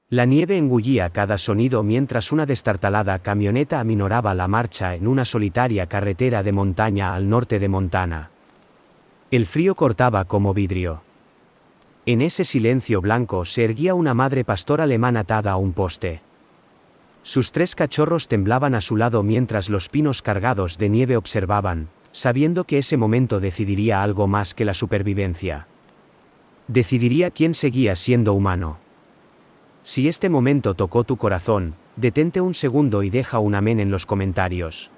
La nieve engullía cada sonido mientras una destartalada camioneta aminoraba la marcha en una solitaria carretera de montaña al norte de Montana. El frío cortaba como vidrio. En ese silencio blanco se erguía una madre pastor alemán atada a un poste. Sus 3 cachorros temblaban a su lado mientras los pinos cargados de nieve observaban, sabiendo que ese momento decidiría algo más que la supervivencia. Decidiría quién seguía siendo humano. Si este momento tocó tu corazón, detente un segundo y deja un amén en los comentarios.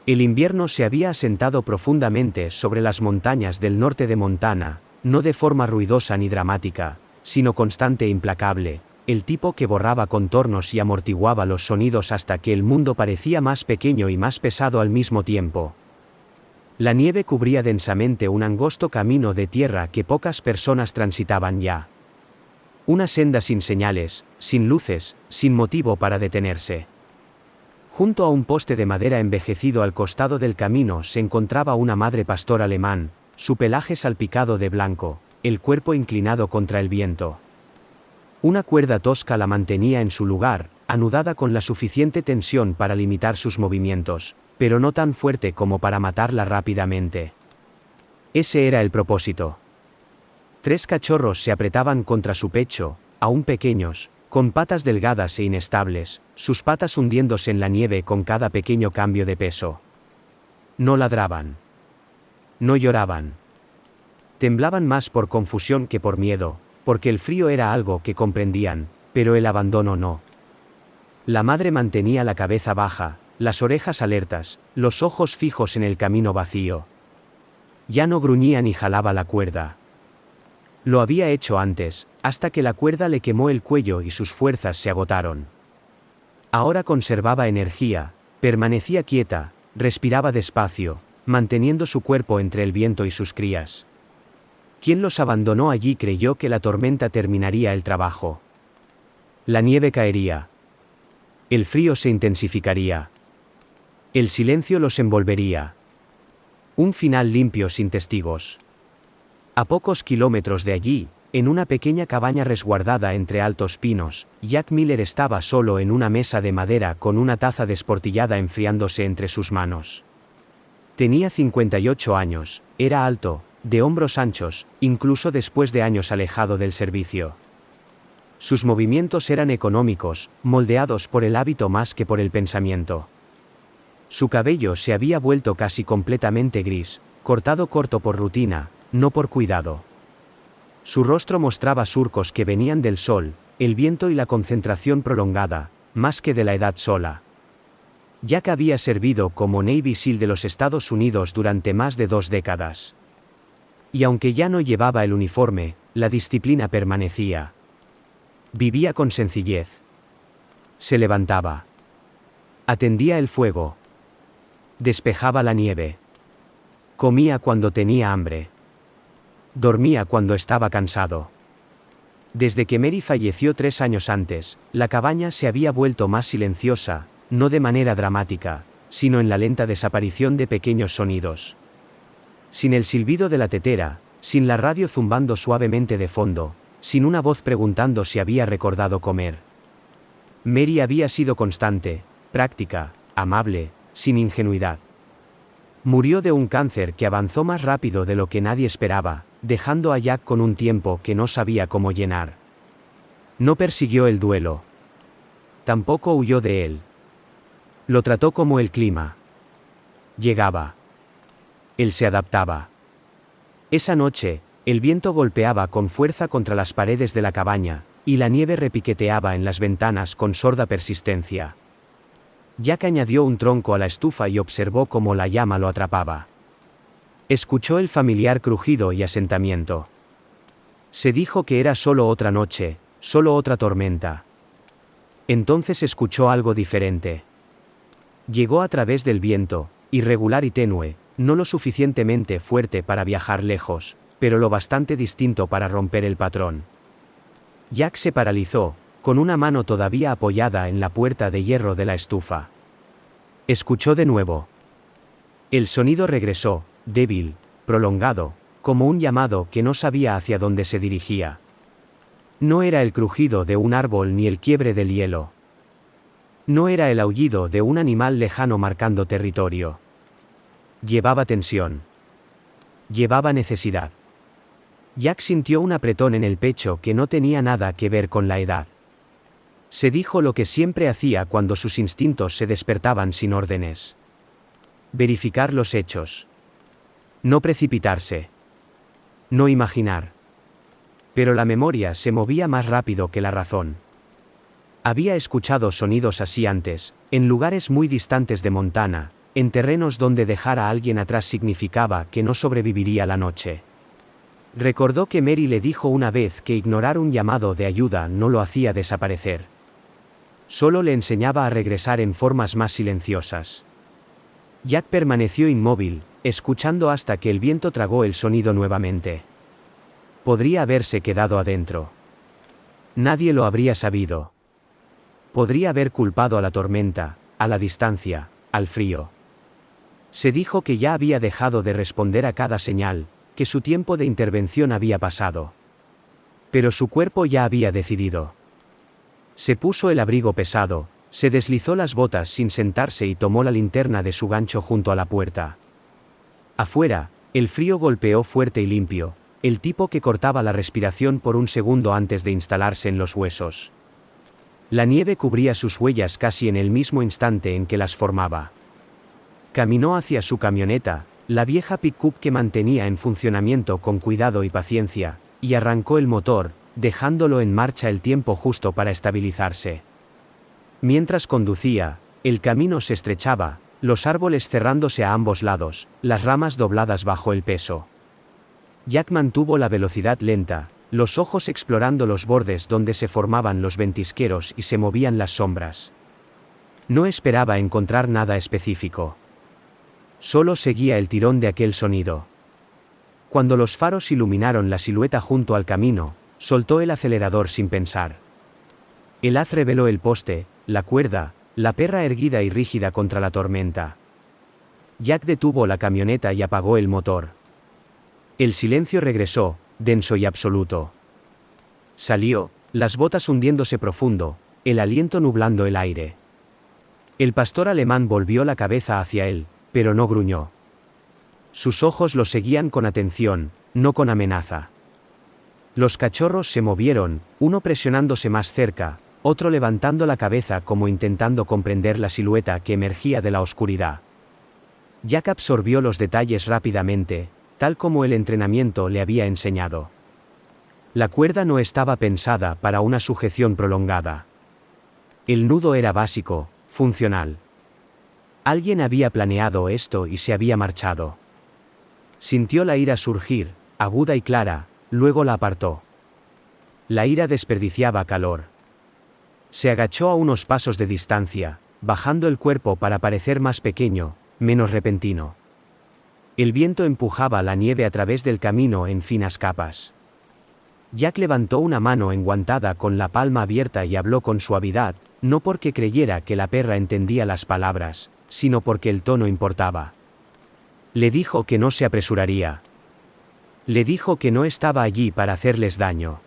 El invierno se había asentado profundamente sobre las montañas del norte de Montana, no de forma ruidosa ni dramática, sino constante e implacable, el tipo que borraba contornos y amortiguaba los sonidos hasta que el mundo parecía más pequeño y más pesado al mismo tiempo. La nieve cubría densamente un angosto camino de tierra que pocas personas transitaban ya. Una senda sin señales, sin luces, sin motivo para detenerse. Junto a un poste de madera envejecido al costado del camino se encontraba una madre pastor alemán, su pelaje salpicado de blanco, el cuerpo inclinado contra el viento. Una cuerda tosca la mantenía en su lugar, anudada con la suficiente tensión para limitar sus movimientos, pero no tan fuerte como para matarla rápidamente. Ese era el propósito. 3 cachorros se apretaban contra su pecho, aún pequeños, con patas delgadas e inestables, sus patas hundiéndose en la nieve con cada pequeño cambio de peso. No ladraban. No lloraban. Temblaban más por confusión que por miedo, porque el frío era algo que comprendían, pero el abandono no. La madre mantenía la cabeza baja, las orejas alertas, los ojos fijos en el camino vacío. Ya no gruñía ni jalaba la cuerda. Lo había hecho antes, hasta que la cuerda le quemó el cuello y sus fuerzas se agotaron. Ahora conservaba energía, permanecía quieta, respiraba despacio, manteniendo su cuerpo entre el viento y sus crías. Quien los abandonó allí creyó que la tormenta terminaría el trabajo. La nieve caería. El frío se intensificaría. El silencio los envolvería. Un final limpio sin testigos. A pocos kilómetros de allí, en una pequeña cabaña resguardada entre altos pinos, Jack Miller estaba solo en una mesa de madera con una taza desportillada enfriándose entre sus manos. Tenía 58 años, era alto, de hombros anchos, incluso después de años alejado del servicio. Sus movimientos eran económicos, moldeados por el hábito más que por el pensamiento. Su cabello se había vuelto casi completamente gris, cortado corto por rutina, no por cuidado. Su rostro mostraba surcos que venían del sol, el viento y la concentración prolongada, más que de la edad sola. Jack había servido como Navy SEAL de los Estados Unidos durante más de 2 décadas. Y aunque ya no llevaba el uniforme, la disciplina permanecía. Vivía con sencillez. Se levantaba. Atendía el fuego. Despejaba la nieve. Comía cuando tenía hambre. Dormía cuando estaba cansado. Desde que Mary falleció 3 años antes, la cabaña se había vuelto más silenciosa, no de manera dramática, sino en la lenta desaparición de pequeños sonidos. Sin el silbido de la tetera, sin la radio zumbando suavemente de fondo, sin una voz preguntando si había recordado comer. Mary había sido constante, práctica, amable, sin ingenuidad. Murió de un cáncer que avanzó más rápido de lo que nadie esperaba, dejando a Jack con un tiempo que no sabía cómo llenar. No persiguió el duelo. Tampoco huyó de él. Lo trató como el clima. Llegaba. Él se adaptaba. Esa noche, el viento golpeaba con fuerza contra las paredes de la cabaña, y la nieve repiqueteaba en las ventanas con sorda persistencia. Jack añadió un tronco a la estufa y observó cómo la llama lo atrapaba. Escuchó el familiar crujido y asentamiento. Se dijo que era solo otra noche, solo otra tormenta. Entonces escuchó algo diferente. Llegó a través del viento, irregular y tenue, no lo suficientemente fuerte para viajar lejos, pero lo bastante distinto para romper el patrón. Jack se paralizó, con una mano todavía apoyada en la puerta de hierro de la estufa. Escuchó de nuevo. El sonido regresó, débil, prolongado, como un llamado que no sabía hacia dónde se dirigía. No era el crujido de un árbol ni el quiebre del hielo. No era el aullido de un animal lejano marcando territorio. Llevaba tensión. Llevaba necesidad. Jack sintió un apretón en el pecho que no tenía nada que ver con la edad. Se dijo lo que siempre hacía cuando sus instintos se despertaban sin órdenes. Verificar los hechos. No precipitarse. No imaginar. Pero la memoria se movía más rápido que la razón. Había escuchado sonidos así antes, en lugares muy distantes de Montana, en terrenos donde dejar a alguien atrás significaba que no sobreviviría la noche. Recordó que Mary le dijo una vez que ignorar un llamado de ayuda no lo hacía desaparecer. Solo le enseñaba a regresar en formas más silenciosas. Jack permaneció inmóvil, escuchando hasta que el viento tragó el sonido nuevamente. Podría haberse quedado adentro. Nadie lo habría sabido. Podría haber culpado a la tormenta, a la distancia, al frío. Se dijo que ya había dejado de responder a cada señal, que su tiempo de intervención había pasado. Pero su cuerpo ya había decidido. Se puso el abrigo pesado, se deslizó las botas sin sentarse y tomó la linterna de su gancho junto a la puerta. Afuera, el frío golpeó fuerte y limpio, el tipo que cortaba la respiración por un segundo antes de instalarse en los huesos. La nieve cubría sus huellas casi en el mismo instante en que las formaba. Caminó hacia su camioneta, la vieja pick-up que mantenía en funcionamiento con cuidado y paciencia, y arrancó el motor, dejándolo en marcha el tiempo justo para estabilizarse. Mientras conducía, el camino se estrechaba, los árboles cerrándose a ambos lados, las ramas dobladas bajo el peso. Jack mantuvo la velocidad lenta, los ojos explorando los bordes donde se formaban los ventisqueros y se movían las sombras. No esperaba encontrar nada específico. Solo seguía el tirón de aquel sonido. Cuando los faros iluminaron la silueta junto al camino, soltó el acelerador sin pensar. El haz reveló el poste, la cuerda, la perra erguida y rígida contra la tormenta. Jack detuvo la camioneta y apagó el motor. El silencio regresó, denso y absoluto. Salió, las botas hundiéndose profundo, el aliento nublando el aire. El pastor alemán volvió la cabeza hacia él, pero no gruñó. Sus ojos lo seguían con atención, no con amenaza. Los cachorros se movieron, uno presionándose más cerca, otro levantando la cabeza como intentando comprender la silueta que emergía de la oscuridad. Jack absorbió los detalles rápidamente, tal como el entrenamiento le había enseñado. La cuerda no estaba pensada para una sujeción prolongada. El nudo era básico, funcional. Alguien había planeado esto y se había marchado. Sintió la ira surgir, aguda y clara, luego la apartó. La ira desperdiciaba calor. Se agachó a unos pasos de distancia, bajando el cuerpo para parecer más pequeño, menos repentino. El viento empujaba la nieve a través del camino en finas capas. Jack levantó una mano enguantada con la palma abierta y habló con suavidad, no porque creyera que la perra entendía las palabras, sino porque el tono importaba. Le dijo que no se apresuraría. Le dijo que no estaba allí para hacerles daño.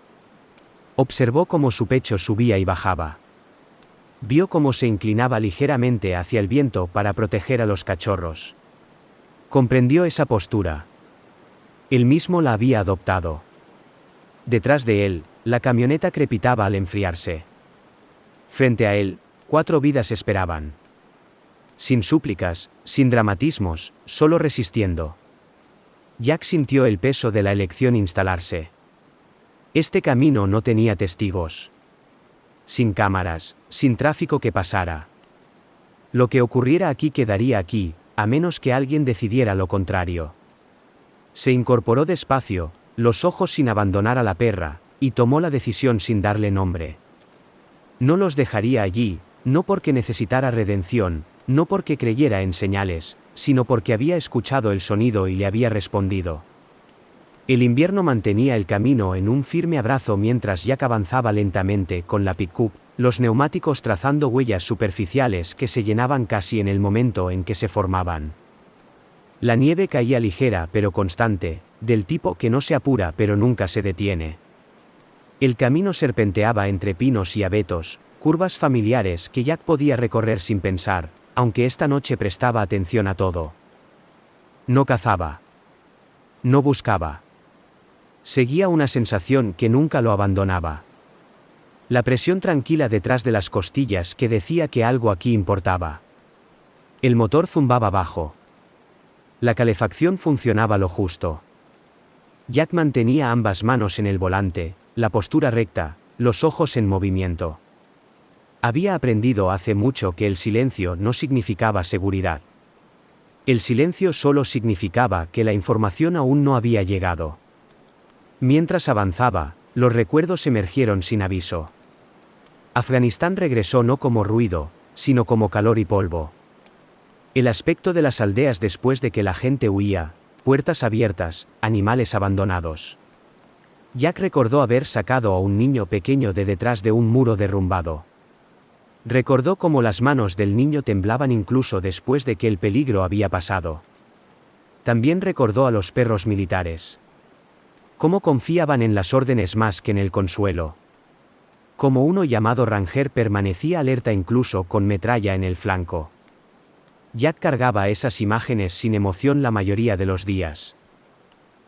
Observó cómo su pecho subía y bajaba. Vio cómo se inclinaba ligeramente hacia el viento para proteger a los cachorros. Comprendió esa postura. Él mismo la había adoptado. Detrás de él, la camioneta crepitaba al enfriarse. Frente a él, 4 vidas esperaban. Sin súplicas, sin dramatismos, solo resistiendo. Jack sintió el peso de la elección instalarse. Este camino no tenía testigos. Sin cámaras, sin tráfico que pasara. Lo que ocurriera aquí quedaría aquí, a menos que alguien decidiera lo contrario. Se incorporó despacio, los ojos sin abandonar a la perra, y tomó la decisión sin darle nombre. No los dejaría allí, no porque necesitara redención, no porque creyera en señales, sino porque había escuchado el sonido y le había respondido. El invierno mantenía el camino en un firme abrazo mientras Jack avanzaba lentamente con la pick-up, los neumáticos trazando huellas superficiales que se llenaban casi en el momento en que se formaban. La nieve caía ligera pero constante, del tipo que no se apura pero nunca se detiene. El camino serpenteaba entre pinos y abetos, curvas familiares que Jack podía recorrer sin pensar, aunque esta noche prestaba atención a todo. No cazaba. No buscaba. Seguía una sensación que nunca lo abandonaba. La presión tranquila detrás de las costillas que decía que algo aquí importaba. El motor zumbaba bajo. La calefacción funcionaba lo justo. Jack mantenía ambas manos en el volante, la postura recta, los ojos en movimiento. Había aprendido hace mucho que el silencio no significaba seguridad. El silencio solo significaba que la información aún no había llegado. Mientras avanzaba, los recuerdos emergieron sin aviso. Afganistán regresó no como ruido, sino como calor y polvo. El aspecto de las aldeas después de que la gente huía, puertas abiertas, animales abandonados. Jack recordó haber sacado a un niño pequeño de detrás de un muro derrumbado. Recordó cómo las manos del niño temblaban incluso después de que el peligro había pasado. También recordó a los perros militares. Cómo confiaban en las órdenes más que en el consuelo. Como uno llamado Ranger permanecía alerta incluso con metralla en el flanco. Jack cargaba esas imágenes sin emoción la mayoría de los días.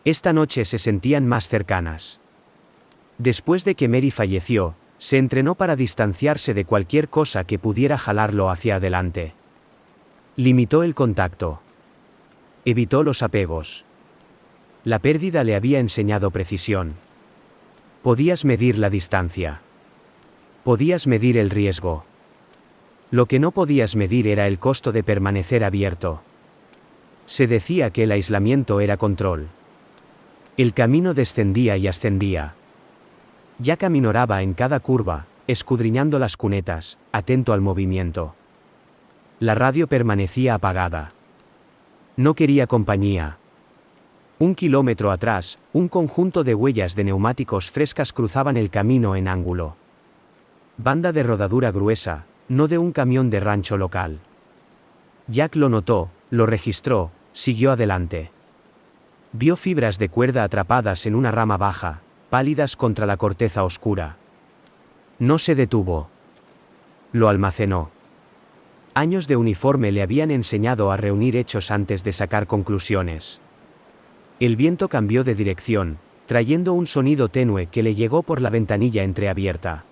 Esta noche se sentían más cercanas. Después de que Mary falleció, se entrenó para distanciarse de cualquier cosa que pudiera jalarlo hacia adelante. Limitó el contacto. Evitó los apegos. La pérdida le había enseñado precisión. Podías medir la distancia. Podías medir el riesgo. Lo que no podías medir era el costo de permanecer abierto. Se decía que el aislamiento era control. El camino descendía y ascendía. Jack aminoraba en cada curva, escudriñando las cunetas, atento al movimiento. La radio permanecía apagada. No quería compañía. 1 kilómetro atrás, un conjunto de huellas de neumáticos frescas cruzaban el camino en ángulo. Banda de rodadura gruesa, no de un camión de rancho local. Jack lo notó, lo registró, siguió adelante. Vio fibras de cuerda atrapadas en una rama baja, pálidas contra la corteza oscura. No se detuvo. Lo almacenó. Años de uniforme le habían enseñado a reunir hechos antes de sacar conclusiones. El viento cambió de dirección, trayendo un sonido tenue que le llegó por la ventanilla entreabierta.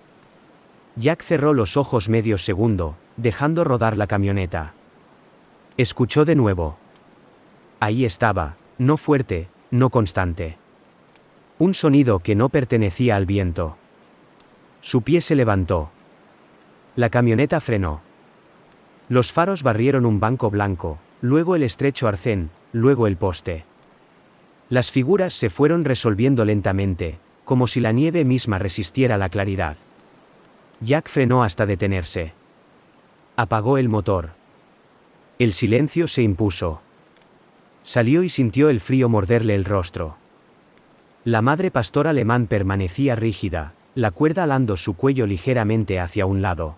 Jack cerró los ojos medio segundo, dejando rodar la camioneta. Escuchó de nuevo. Ahí estaba, no fuerte, no constante. Un sonido que no pertenecía al viento. Su pie se levantó. La camioneta frenó. Los faros barrieron un banco blanco, luego el estrecho arcén, luego el poste. Las figuras se fueron resolviendo lentamente, como si la nieve misma resistiera la claridad. Jack frenó hasta detenerse. Apagó el motor. El silencio se impuso. Salió y sintió el frío morderle el rostro. La madre pastor alemán permanecía rígida, la cuerda alando su cuello ligeramente hacia un lado.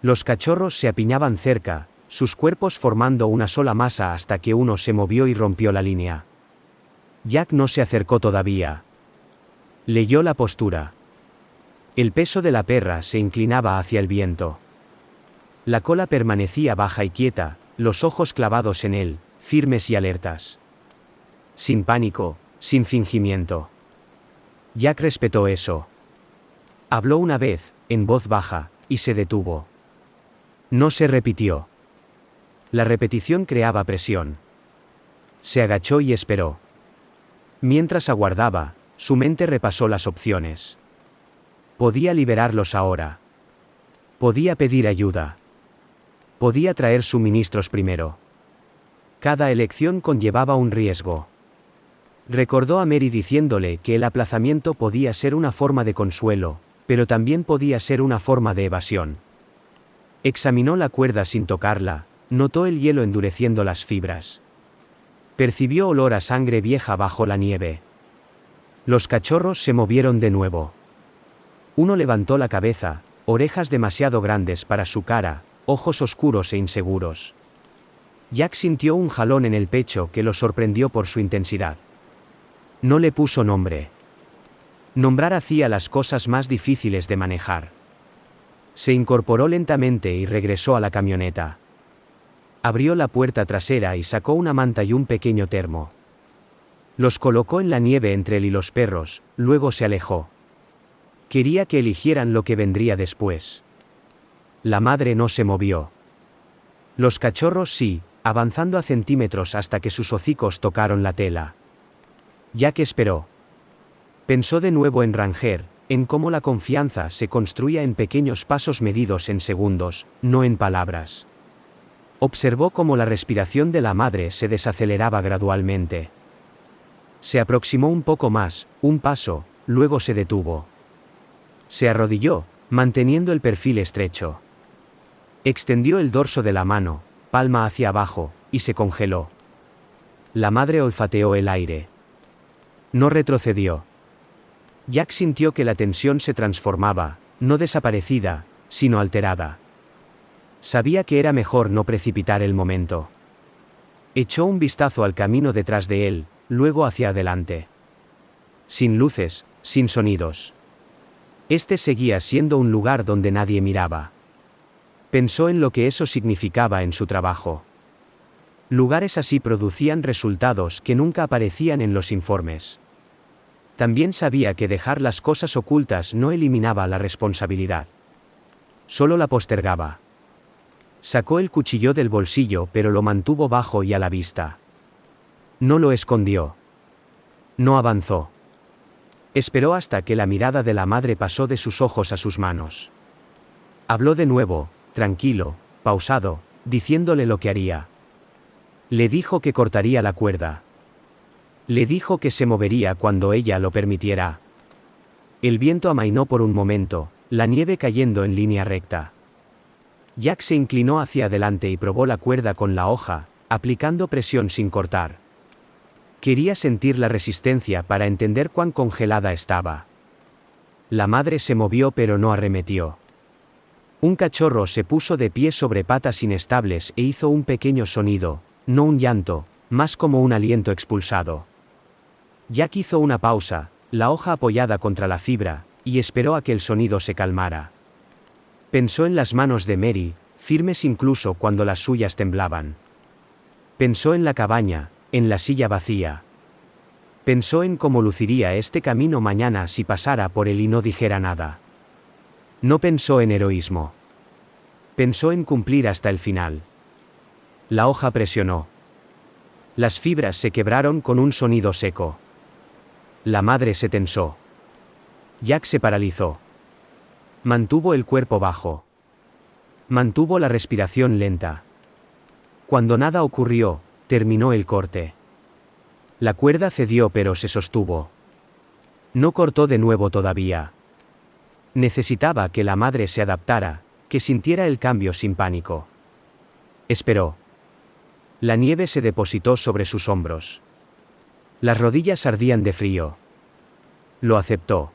Los cachorros se apiñaban cerca, sus cuerpos formando una sola masa hasta que uno se movió y rompió la línea. Jack no se acercó todavía. Leyó la postura. El peso de la perra se inclinaba hacia el viento. La cola permanecía baja y quieta, los ojos clavados en él, firmes y alertas. Sin pánico, sin fingimiento. Jack respetó eso. Habló una vez, en voz baja, y se detuvo. No se repitió. La repetición creaba presión. Se agachó y esperó. Mientras aguardaba, su mente repasó las opciones. Podía liberarlos ahora. Podía pedir ayuda. Podía traer suministros primero. Cada elección conllevaba un riesgo. Recordó a Mary diciéndole que el aplazamiento podía ser una forma de consuelo, pero también podía ser una forma de evasión. Examinó la cuerda sin tocarla, notó el hielo endureciendo las fibras. Percibió olor a sangre vieja bajo la nieve. Los cachorros se movieron de nuevo. Uno levantó la cabeza, orejas demasiado grandes para su cara, ojos oscuros e inseguros. Jack sintió un jalón en el pecho que lo sorprendió por su intensidad. No le puso nombre. Nombrar hacía las cosas más difíciles de manejar. Se incorporó lentamente y regresó a la camioneta. Abrió la puerta trasera y sacó una manta y un pequeño termo. Los colocó en la nieve entre él y los perros, luego se alejó. Quería que eligieran lo que vendría después. La madre no se movió. Los cachorros sí, avanzando a centímetros hasta que sus hocicos tocaron la tela. Jack esperó. Pensó de nuevo en Ranger, en cómo la confianza se construía en pequeños pasos medidos en segundos, no en palabras. Observó cómo la respiración de la madre se desaceleraba gradualmente. Se aproximó un poco más, un paso, luego se detuvo. Se arrodilló, manteniendo el perfil estrecho. Extendió el dorso de la mano, palma hacia abajo, y se congeló. La madre olfateó el aire. No retrocedió. Jack sintió que la tensión se transformaba, no desaparecida, sino alterada. Sabía que era mejor no precipitar el momento. Echó un vistazo al camino detrás de él, luego hacia adelante. Sin luces, sin sonidos. Este seguía siendo un lugar donde nadie miraba. Pensó en lo que eso significaba en su trabajo. Lugares así producían resultados que nunca aparecían en los informes. También sabía que dejar las cosas ocultas no eliminaba la responsabilidad. Solo la postergaba. Sacó el cuchillo del bolsillo pero lo mantuvo bajo y a la vista. No lo escondió. No avanzó. Esperó hasta que la mirada de la madre pasó de sus ojos a sus manos. Habló de nuevo, tranquilo, pausado, diciéndole lo que haría. Le dijo que cortaría la cuerda. Le dijo que se movería cuando ella lo permitiera. El viento amainó por un momento, la nieve cayendo en línea recta. Jack se inclinó hacia adelante y probó la cuerda con la hoja, aplicando presión sin cortar. Quería sentir la resistencia para entender cuán congelada estaba. La madre se movió pero no arremetió. Un cachorro se puso de pie sobre patas inestables e hizo un pequeño sonido, no un llanto, más como un aliento expulsado. Jack hizo una pausa, la hoja apoyada contra la fibra, y esperó a que el sonido se calmara. Pensó en las manos de Mary, firmes incluso cuando las suyas temblaban. Pensó en la cabaña, en la silla vacía. Pensó en cómo luciría este camino mañana si pasara por él y no dijera nada. No pensó en heroísmo. Pensó en cumplir hasta el final. La hoja presionó. Las fibras se quebraron con un sonido seco. La madre se tensó. Jack se paralizó. Mantuvo el cuerpo bajo. Mantuvo la respiración lenta. Cuando nada ocurrió, terminó el corte. La cuerda cedió pero se sostuvo. No cortó de nuevo todavía. Necesitaba que la madre se adaptara, que sintiera el cambio sin pánico. Esperó. La nieve se depositó sobre sus hombros. Las rodillas ardían de frío. Lo aceptó.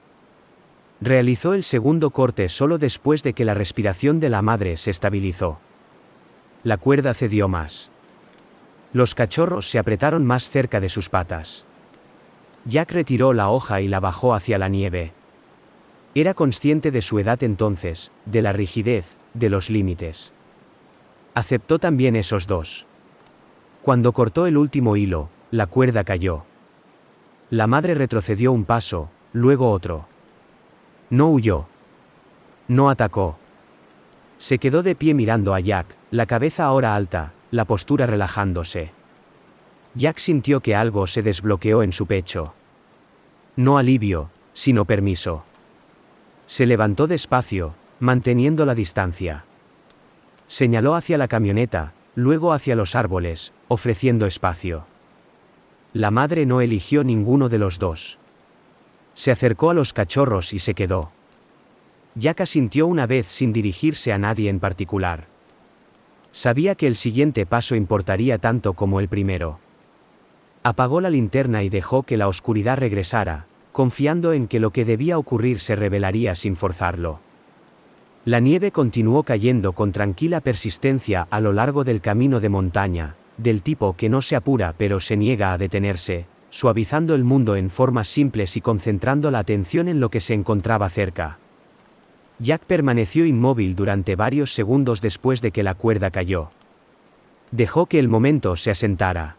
Realizó el segundo corte solo después de que la respiración de la madre se estabilizó. La cuerda cedió más. Los cachorros se apretaron más cerca de sus patas. Jack retiró la hoja y la bajó hacia la nieve. Era consciente de su edad entonces, de la rigidez, de los límites. Aceptó también esos dos. Cuando cortó el último hilo, la cuerda cayó. La madre retrocedió un paso, luego otro. No huyó. No atacó. Se quedó de pie mirando a Jack, la cabeza ahora alta, la postura relajándose. Jack sintió que algo se desbloqueó en su pecho. No alivio, sino permiso. Se levantó despacio, manteniendo la distancia. Señaló hacia la camioneta, luego hacia los árboles, ofreciendo espacio. La madre no eligió ninguno de los dos. Se acercó a los cachorros y se quedó. Jack asintió una vez sin dirigirse a nadie en particular. Sabía que el siguiente paso importaría tanto como el primero. Apagó la linterna y dejó que la oscuridad regresara, confiando en que lo que debía ocurrir se revelaría sin forzarlo. La nieve continuó cayendo con tranquila persistencia a lo largo del camino de montaña, del tipo que no se apura pero se niega a detenerse, suavizando el mundo en formas simples y concentrando la atención en lo que se encontraba cerca. Jack permaneció inmóvil durante varios segundos después de que la cuerda cayó. Dejó que el momento se asentara.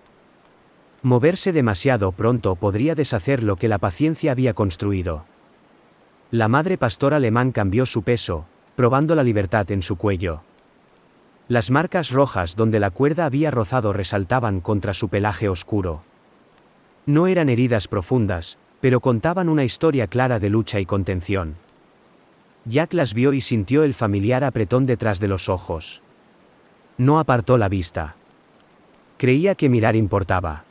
Moverse demasiado pronto podría deshacer lo que la paciencia había construido. La madre pastor alemán cambió su peso, probando la libertad en su cuello. Las marcas rojas donde la cuerda había rozado resaltaban contra su pelaje oscuro. No eran heridas profundas, pero contaban una historia clara de lucha y contención. Jack las vio y sintió el familiar apretón detrás de los ojos. No apartó la vista. Creía que mirar importaba.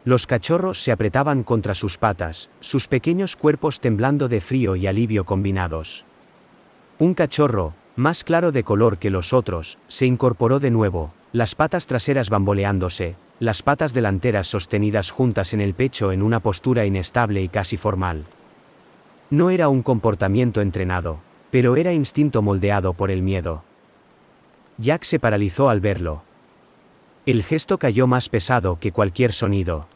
Los cachorros se apretaban contra sus patas, sus pequeños cuerpos temblando de frío y alivio combinados. Un cachorro, más claro de color que los otros, se incorporó de nuevo, las patas traseras bamboleándose, las patas delanteras sostenidas juntas en el pecho en una postura inestable y casi formal. No era un comportamiento entrenado, pero era instinto moldeado por el miedo. Jack se paralizó al verlo. El gesto cayó más pesado que cualquier sonido.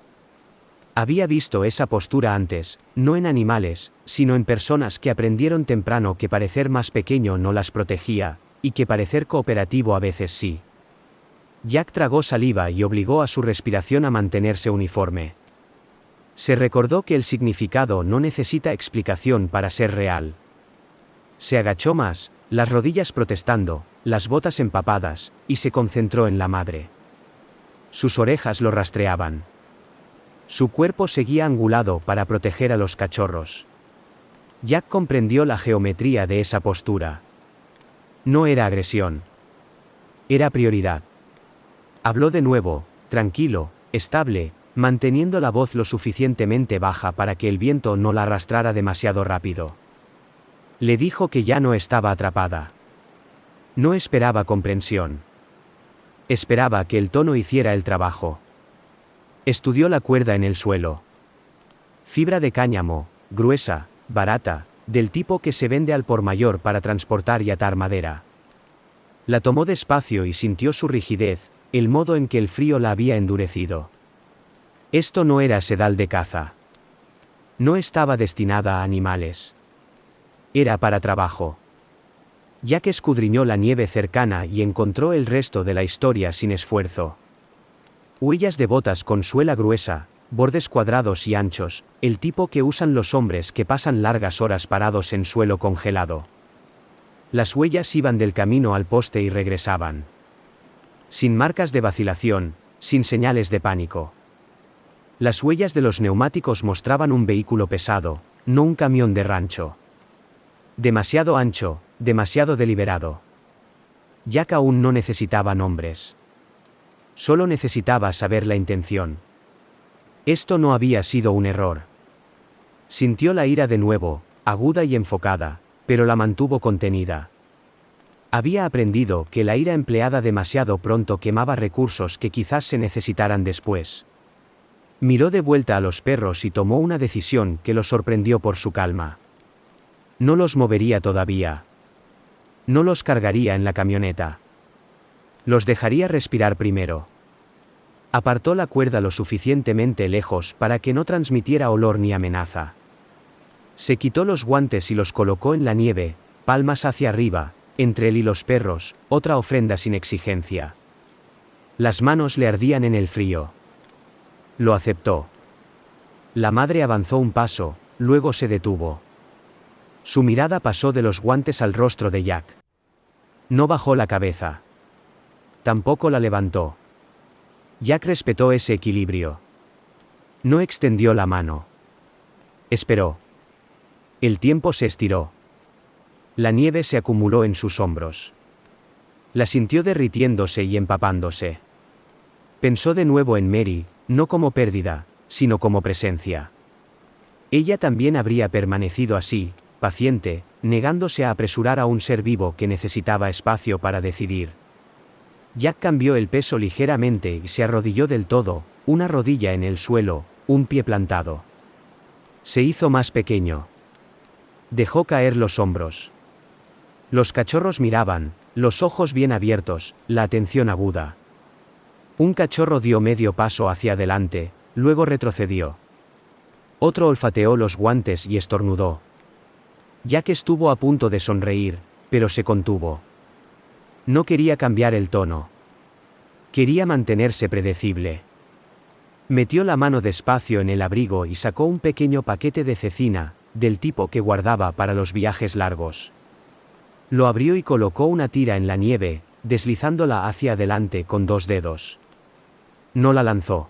Había visto esa postura antes, no en animales, sino en personas que aprendieron temprano que parecer más pequeño no las protegía, y que parecer cooperativo a veces sí. Jack tragó saliva y obligó a su respiración a mantenerse uniforme. Se recordó que el significado no necesita explicación para ser real. Se agachó más, las rodillas protestando, las botas empapadas, y se concentró en la madre. Sus orejas lo rastreaban. Su cuerpo seguía angulado para proteger a los cachorros. Jack comprendió la geometría de esa postura. No era agresión. Era prioridad. Habló de nuevo, tranquilo, estable, manteniendo la voz lo suficientemente baja para que el viento no la arrastrara demasiado rápido. Le dijo que ya no estaba atrapada. No esperaba comprensión. Esperaba que el tono hiciera el trabajo. Estudió la cuerda en el suelo. Fibra de cáñamo, gruesa, barata, del tipo que se vende al por mayor para transportar y atar madera. La tomó despacio y sintió su rigidez, el modo en que el frío la había endurecido. Esto no era sedal de caza. No estaba destinada a animales. Era para trabajo. Jack escudriñó la nieve cercana y encontró el resto de la historia sin esfuerzo. Huellas de botas con suela gruesa, bordes cuadrados y anchos, el tipo que usan los hombres que pasan largas horas parados en suelo congelado. Las huellas iban del camino al poste y regresaban. Sin marcas de vacilación, sin señales de pánico. Las huellas de los neumáticos mostraban un vehículo pesado, no un camión de rancho. Demasiado ancho, demasiado deliberado. Jack aún no necesitaba nombres. Solo necesitaba saber la intención. Esto no había sido un error. Sintió la ira de nuevo, aguda y enfocada, pero la mantuvo contenida. Había aprendido que la ira empleada demasiado pronto quemaba recursos que quizás se necesitaran después. Miró de vuelta a los perros y tomó una decisión que lo sorprendió por su calma. No los movería todavía. No los cargaría en la camioneta. Los dejaría respirar primero. Apartó la cuerda lo suficientemente lejos para que no transmitiera olor ni amenaza. Se quitó los guantes y los colocó en la nieve, palmas hacia arriba, entre él y los perros, otra ofrenda sin exigencia. Las manos le ardían en el frío. Lo aceptó. La madre avanzó un paso, luego se detuvo. Su mirada pasó de los guantes al rostro de Jack. No bajó la cabeza. Tampoco la levantó. Jack respetó ese equilibrio. No extendió la mano. Esperó. El tiempo se estiró. La nieve se acumuló en sus hombros. La sintió derritiéndose y empapándose. Pensó de nuevo en Mary, no como pérdida, sino como presencia. Ella también habría permanecido así, paciente, negándose a apresurar a un ser vivo que necesitaba espacio para decidir. Jack cambió el peso ligeramente y se arrodilló del todo, una rodilla en el suelo, un pie plantado. Se hizo más pequeño. Dejó caer los hombros. Los cachorros miraban, los ojos bien abiertos, la atención aguda. Un cachorro dio medio paso hacia adelante, luego retrocedió. Otro olfateó los guantes y estornudó. Jack estuvo a punto de sonreír, pero se contuvo. No quería cambiar el tono. Quería mantenerse predecible. Metió la mano despacio en el abrigo y sacó un pequeño paquete de cecina, del tipo que guardaba para los viajes largos. Lo abrió y colocó una tira en la nieve, deslizándola hacia adelante con 2 dedos. No la lanzó.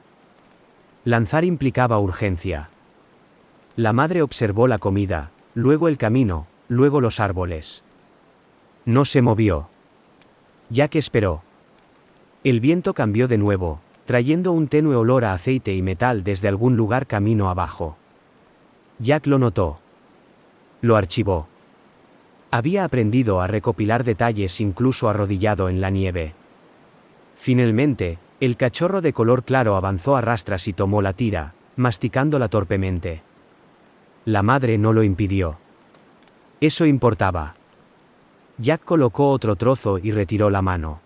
Lanzar implicaba urgencia. La madre observó la comida, luego el camino, luego los árboles. No se movió. Jack esperó. El viento cambió de nuevo, trayendo un tenue olor a aceite y metal desde algún lugar camino abajo. Jack lo notó. Lo archivó. Había aprendido a recopilar detalles incluso arrodillado en la nieve. Finalmente, el cachorro de color claro avanzó a rastras y tomó la tira, masticándola torpemente. La madre no lo impidió. Eso importaba. Jack colocó otro trozo y retiró la mano.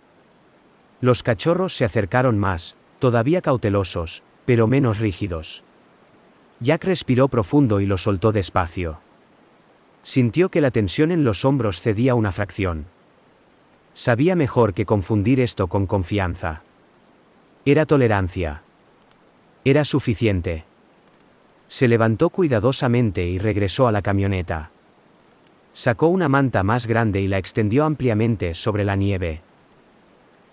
Los cachorros se acercaron más, todavía cautelosos, pero menos rígidos. Jack respiró profundo y lo soltó despacio. Sintió que la tensión en los hombros cedía una fracción. Sabía mejor que confundir esto con confianza. Era tolerancia. Era suficiente. Se levantó cuidadosamente y regresó a la camioneta. Sacó una manta más grande y la extendió ampliamente sobre la nieve,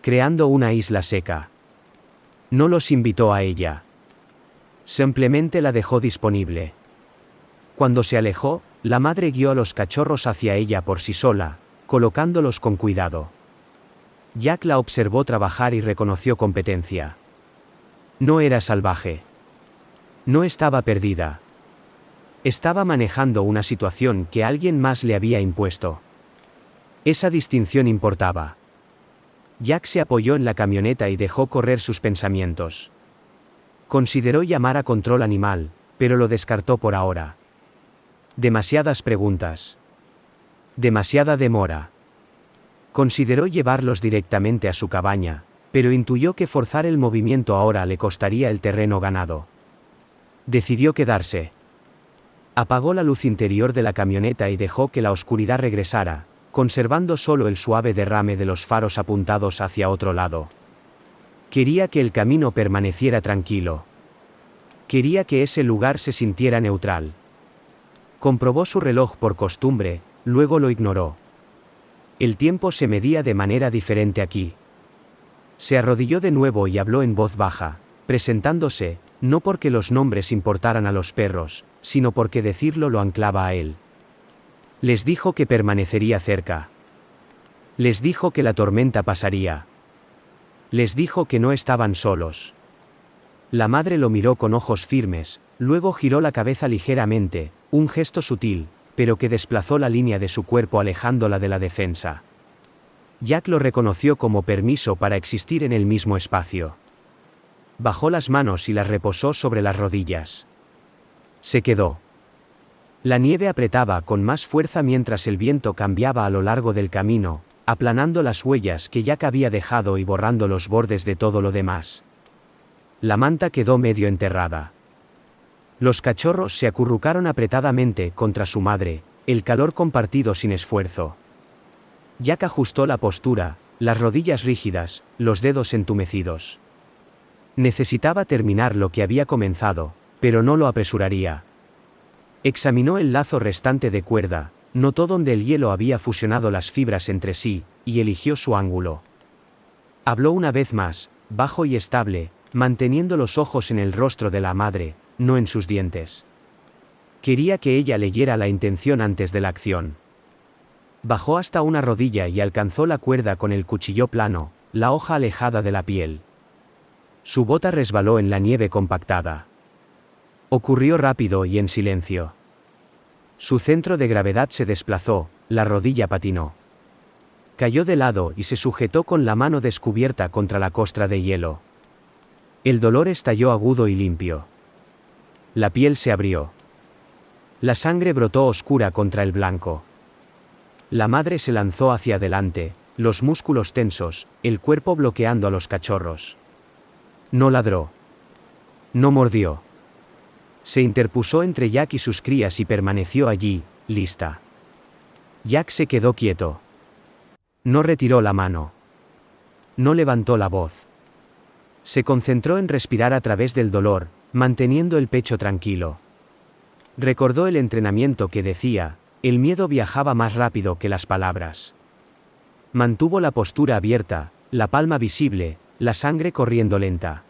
creando una isla seca. No los invitó a ella. Simplemente la dejó disponible. Cuando se alejó, la madre guió a los cachorros hacia ella por sí sola, colocándolos con cuidado. Jack la observó trabajar y reconoció competencia. No era salvaje. No estaba perdida. Estaba manejando una situación que alguien más le había impuesto. Esa distinción importaba. Jack se apoyó en la camioneta y dejó correr sus pensamientos. Consideró llamar a control animal, pero lo descartó por ahora. Demasiadas preguntas. Demasiada demora. Consideró llevarlos directamente a su cabaña, pero intuyó que forzar el movimiento ahora le costaría el terreno ganado. Decidió quedarse. Apagó la luz interior de la camioneta y dejó que la oscuridad regresara, conservando solo el suave derrame de los faros apuntados hacia otro lado. Quería que el camino permaneciera tranquilo. Quería que ese lugar se sintiera neutral. Comprobó su reloj por costumbre, luego lo ignoró. El tiempo se medía de manera diferente aquí. Se arrodilló de nuevo y habló en voz baja, presentándose, no porque los nombres importaran a los perros, sino porque decirlo lo anclaba a él. Les dijo que permanecería cerca. Les dijo que la tormenta pasaría. Les dijo que no estaban solos. La madre lo miró con ojos firmes, luego giró la cabeza ligeramente, un gesto sutil, pero que desplazó la línea de su cuerpo alejándola de la defensa. Jack lo reconoció como permiso para existir en el mismo espacio. Bajó las manos y las reposó sobre las rodillas. Se quedó. La nieve apretaba con más fuerza mientras el viento cambiaba a lo largo del camino, aplanando las huellas que Jack había dejado y borrando los bordes de todo lo demás. La manta quedó medio enterrada. Los cachorros se acurrucaron apretadamente contra su madre, el calor compartido sin esfuerzo. Jack ajustó la postura, las rodillas rígidas, los dedos entumecidos. Necesitaba terminar lo que había comenzado, pero no lo apresuraría. Examinó el lazo restante de cuerda, notó donde el hielo había fusionado las fibras entre sí, y eligió su ángulo. Habló una vez más, bajo y estable, manteniendo los ojos en el rostro de la madre, no en sus dientes. Quería que ella leyera la intención antes de la acción. Bajó hasta una rodilla y alcanzó la cuerda con el cuchillo plano, la hoja alejada de la piel. Su bota resbaló en la nieve compactada. Ocurrió rápido y en silencio. Su centro de gravedad se desplazó, la rodilla patinó. Cayó de lado y se sujetó con la mano descubierta contra la costra de hielo. El dolor estalló agudo y limpio. La piel se abrió. La sangre brotó oscura contra el blanco. La madre se lanzó hacia adelante, los músculos tensos, el cuerpo bloqueando a los cachorros. No ladró. No mordió. Se interpuso entre Jack y sus crías y permaneció allí, lista. Jack se quedó quieto. No retiró la mano. No levantó la voz. Se concentró en respirar a través del dolor, manteniendo el pecho tranquilo. Recordó el entrenamiento que decía, el miedo viajaba más rápido que las palabras. Mantuvo la postura abierta, la palma visible, la sangre corriendo lenta.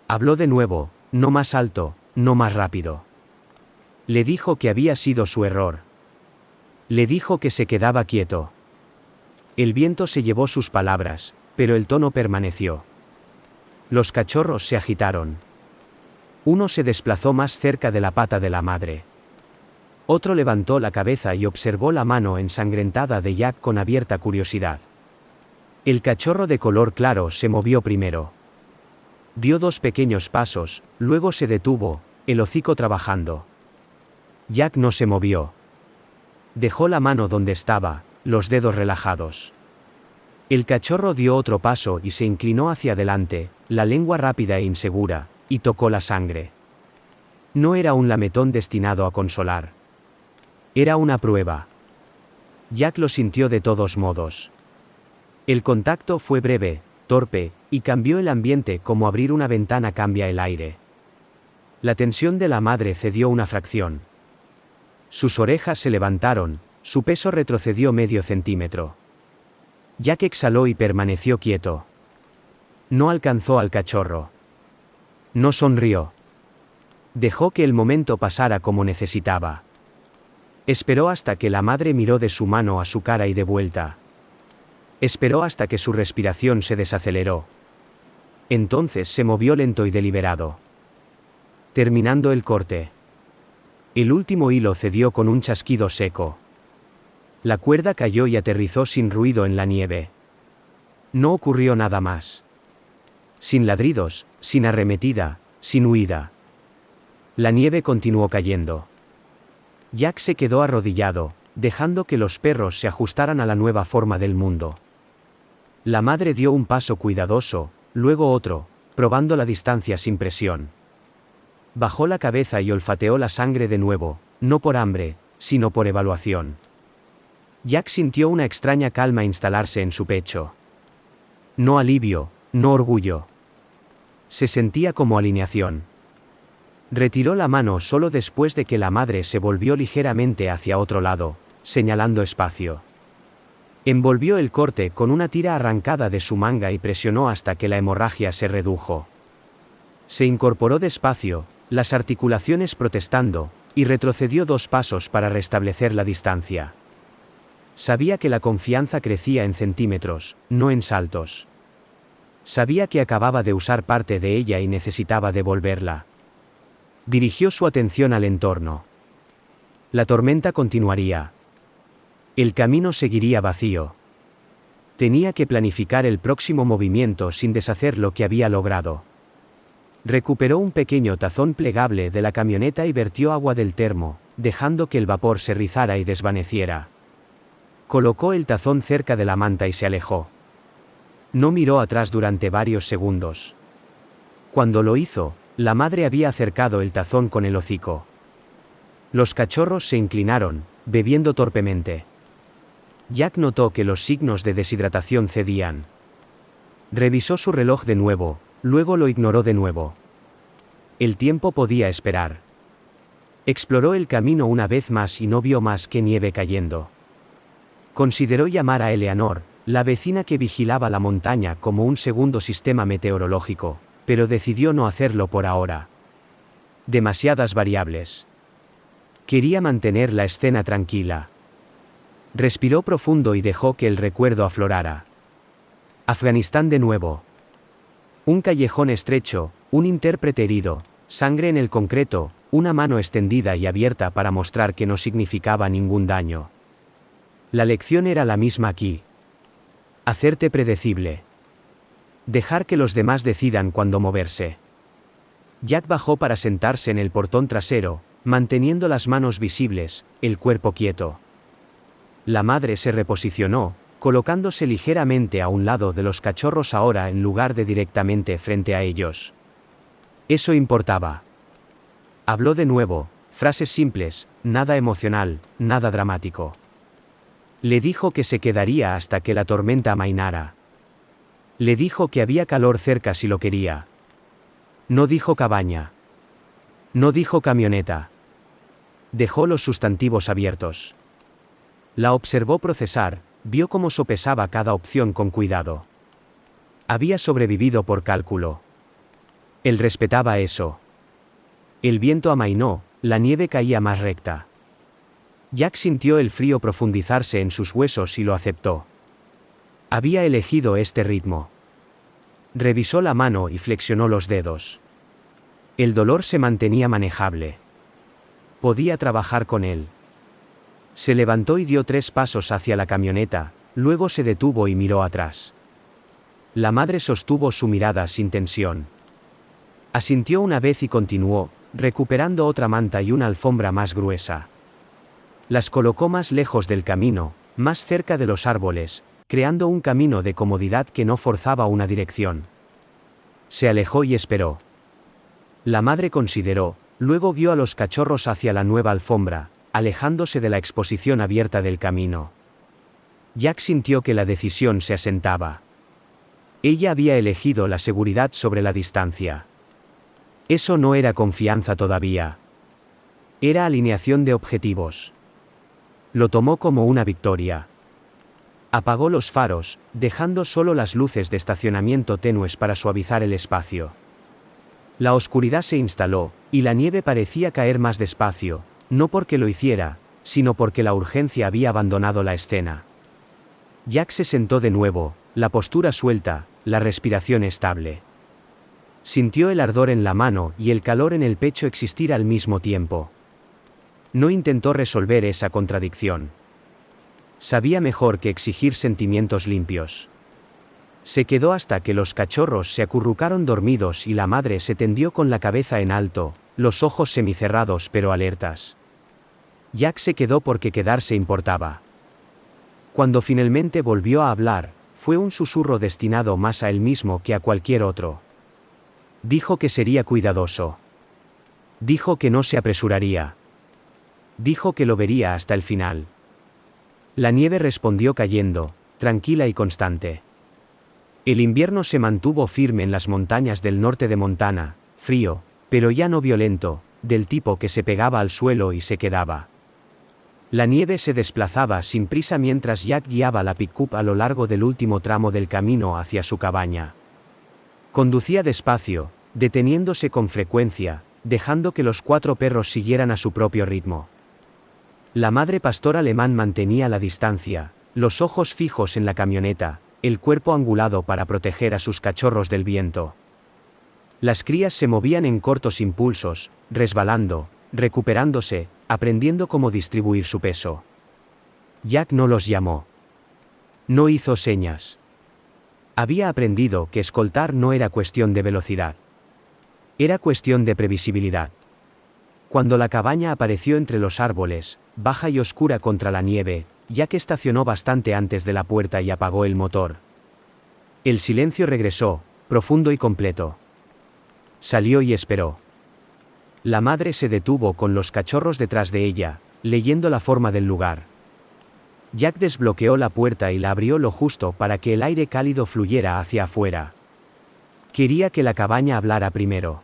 Habló de nuevo, no más alto, no más rápido. Le dijo que había sido su error. Le dijo que se quedaba quieto. El viento se llevó sus palabras, pero el tono permaneció. Los cachorros se agitaron. Uno se desplazó más cerca de la pata de la madre. Otro levantó la cabeza y observó la mano ensangrentada de Jack con abierta curiosidad. El cachorro de color claro se movió primero. Dio 2 pequeños pasos, luego se detuvo, el hocico trabajando. Jack no se movió. Dejó la mano donde estaba, los dedos relajados. El cachorro dio otro paso y se inclinó hacia adelante, la lengua rápida e insegura, y tocó la sangre. No era un lametón destinado a consolar. Era una prueba. Jack lo sintió de todos modos. El contacto fue breve, torpe, y cambió el ambiente como abrir una ventana cambia el aire. La tensión de la madre cedió una fracción. Sus orejas se levantaron, su peso retrocedió medio centímetro. Jack exhaló y permaneció quieto. No alcanzó al cachorro. No sonrió. Dejó que el momento pasara como necesitaba. Esperó hasta que la madre miró de su mano a su cara y de vuelta. Esperó hasta que su respiración se desaceleró. Entonces se movió lento y deliberado. Terminando el corte. El último hilo cedió con un chasquido seco. La cuerda cayó y aterrizó sin ruido en la nieve. No ocurrió nada más. Sin ladridos, sin arremetida, sin huida. La nieve continuó cayendo. Jack se quedó arrodillado, dejando que los perros se ajustaran a la nueva forma del mundo. La madre dio un paso cuidadoso, luego otro, probando la distancia sin presión. Bajó la cabeza y olfateó la sangre de nuevo, no por hambre, sino por evaluación. Jack sintió una extraña calma instalarse en su pecho. No alivio, no orgullo. Se sentía como alineación. Retiró la mano solo después de que la madre se volvió ligeramente hacia otro lado, señalando espacio. Envolvió el corte con una tira arrancada de su manga y presionó hasta que la hemorragia se redujo. Se incorporó despacio, las articulaciones protestando, y retrocedió 2 pasos para restablecer la distancia. Sabía que la confianza crecía en centímetros, no en saltos. Sabía que acababa de usar parte de ella y necesitaba devolverla. Dirigió su atención al entorno. La tormenta continuaría. El camino seguiría vacío. Tenía que planificar el próximo movimiento sin deshacer lo que había logrado. Recuperó un pequeño tazón plegable de la camioneta y vertió agua del termo, dejando que el vapor se rizara y desvaneciera. Colocó el tazón cerca de la manta y se alejó. No miró atrás durante varios segundos. Cuando lo hizo, la madre había acercado el tazón con el hocico. Los cachorros se inclinaron, bebiendo torpemente. Jack notó que los signos de deshidratación cedían. Revisó su reloj de nuevo, luego lo ignoró de nuevo. El tiempo podía esperar. Exploró el camino una vez más y no vio más que nieve cayendo. Consideró llamar a Eleanor, la vecina que vigilaba la montaña como un segundo sistema meteorológico, pero decidió no hacerlo por ahora. Demasiadas variables. Quería mantener la escena tranquila. Respiró profundo y dejó que el recuerdo aflorara. Afganistán de nuevo. Un callejón estrecho, un intérprete herido, sangre en el concreto, una mano extendida y abierta para mostrar que no significaba ningún daño. La lección era la misma aquí. Hacerte predecible. Dejar que los demás decidan cuándo moverse. Jack bajó para sentarse en el portón trasero, manteniendo las manos visibles, el cuerpo quieto. La madre se reposicionó, colocándose ligeramente a un lado de los cachorros ahora en lugar de directamente frente a ellos. Eso importaba. Habló de nuevo, frases simples, nada emocional, nada dramático. Le dijo que se quedaría hasta que la tormenta amainara. Le dijo que había calor cerca si lo quería. No dijo cabaña. No dijo camioneta. Dejó los sustantivos abiertos. La observó procesar, vio cómo sopesaba cada opción con cuidado. Había sobrevivido por cálculo. Él respetaba eso. El viento amainó, la nieve caía más recta. Jack sintió el frío profundizarse en sus huesos y lo aceptó. Había elegido este ritmo. Revisó la mano y flexionó los dedos. El dolor se mantenía manejable. Podía trabajar con él. Se levantó y dio 3 pasos hacia la camioneta, luego se detuvo y miró atrás. La madre sostuvo su mirada sin tensión. Asintió una vez y continuó, recuperando otra manta y una alfombra más gruesa. Las colocó más lejos del camino, más cerca de los árboles, creando un camino de comodidad que no forzaba una dirección. Se alejó y esperó. La madre consideró, luego guió a los cachorros hacia la nueva alfombra, alejándose de la exposición abierta del camino. Jack sintió que la decisión se asentaba. Ella había elegido la seguridad sobre la distancia. Eso no era confianza todavía. Era alineación de objetivos. Lo tomó como una victoria. Apagó los faros, dejando solo las luces de estacionamiento tenues para suavizar el espacio. La oscuridad se instaló, y la nieve parecía caer más despacio, no porque lo hiciera, sino porque la urgencia había abandonado la escena. Jack se sentó de nuevo, la postura suelta, la respiración estable. Sintió el ardor en la mano y el calor en el pecho existir al mismo tiempo. No intentó resolver esa contradicción. Sabía mejor que exigir sentimientos limpios. Se quedó hasta que los cachorros se acurrucaron dormidos y la madre se tendió con la cabeza en alto, los ojos semicerrados pero alertas. Jack se quedó porque quedarse importaba. Cuando finalmente volvió a hablar, fue un susurro destinado más a él mismo que a cualquier otro. Dijo que sería cuidadoso. Dijo que no se apresuraría. Dijo que lo vería hasta el final. La nieve respondió cayendo, tranquila y constante. El invierno se mantuvo firme en las montañas del norte de Montana, frío, pero ya no violento, del tipo que se pegaba al suelo y se quedaba. La nieve se desplazaba sin prisa mientras Jack guiaba la pick-up a lo largo del último tramo del camino hacia su cabaña. Conducía despacio, deteniéndose con frecuencia, dejando que los 4 perros siguieran a su propio ritmo. La madre pastor alemán mantenía la distancia, los ojos fijos en la camioneta, el cuerpo angulado para proteger a sus cachorros del viento. Las crías se movían en cortos impulsos, resbalando, recuperándose, aprendiendo cómo distribuir su peso. Jack no los llamó. No hizo señas. Había aprendido que escoltar no era cuestión de velocidad. Era cuestión de previsibilidad. Cuando la cabaña apareció entre los árboles, baja y oscura contra la nieve, Jack estacionó bastante antes de la puerta y apagó el motor. El silencio regresó, profundo y completo. Salió y esperó. La madre se detuvo con los cachorros detrás de ella, leyendo la forma del lugar. Jack desbloqueó la puerta y la abrió lo justo para que el aire cálido fluyera hacia afuera. Quería que la cabaña hablara primero.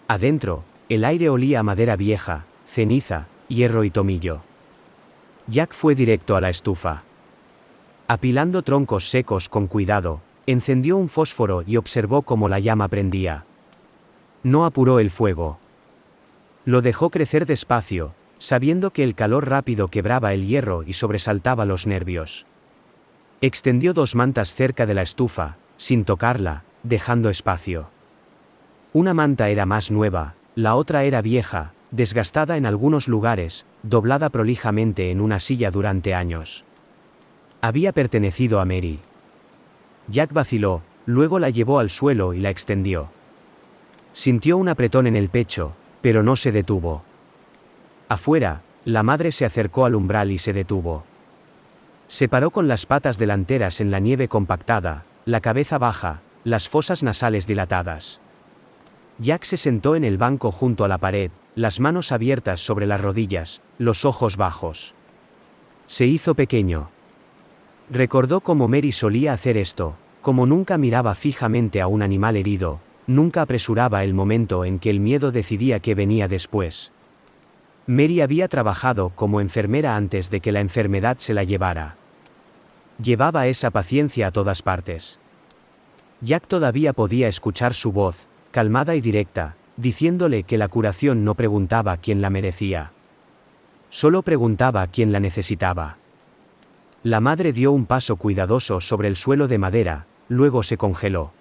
Adentro, el aire olía a madera vieja, ceniza, hierro y tomillo. Jack fue directo a la estufa. Apilando troncos secos con cuidado, encendió un fósforo y observó cómo la llama prendía. No apuró el fuego. Lo dejó crecer despacio, sabiendo que el calor rápido quebraba el hierro y sobresaltaba los nervios. Extendió 2 mantas cerca de la estufa, sin tocarla, dejando espacio. Una manta era más nueva, la otra era vieja, desgastada en algunos lugares, doblada prolijamente en una silla durante años. Había pertenecido a Mary. Jack vaciló, luego la llevó al suelo y la extendió. Sintió un apretón en el pecho, pero no se detuvo. Afuera, la madre se acercó al umbral y se detuvo. Se paró con las patas delanteras en la nieve compactada, la cabeza baja, las fosas nasales dilatadas. Jack se sentó en el banco junto a la pared, las manos abiertas sobre las rodillas, los ojos bajos. Se hizo pequeño. Recordó cómo Mary solía hacer esto, como nunca miraba fijamente a un animal herido, nunca apresuraba el momento en que el miedo decidía qué venía después. Mary había trabajado como enfermera antes de que la enfermedad se la llevara. Llevaba esa paciencia a todas partes. Jack todavía podía escuchar su voz, calmada y directa, diciéndole que la curación no preguntaba quién la merecía. Solo preguntaba quién la necesitaba. La madre dio un paso cuidadoso sobre el suelo de madera, luego se congeló.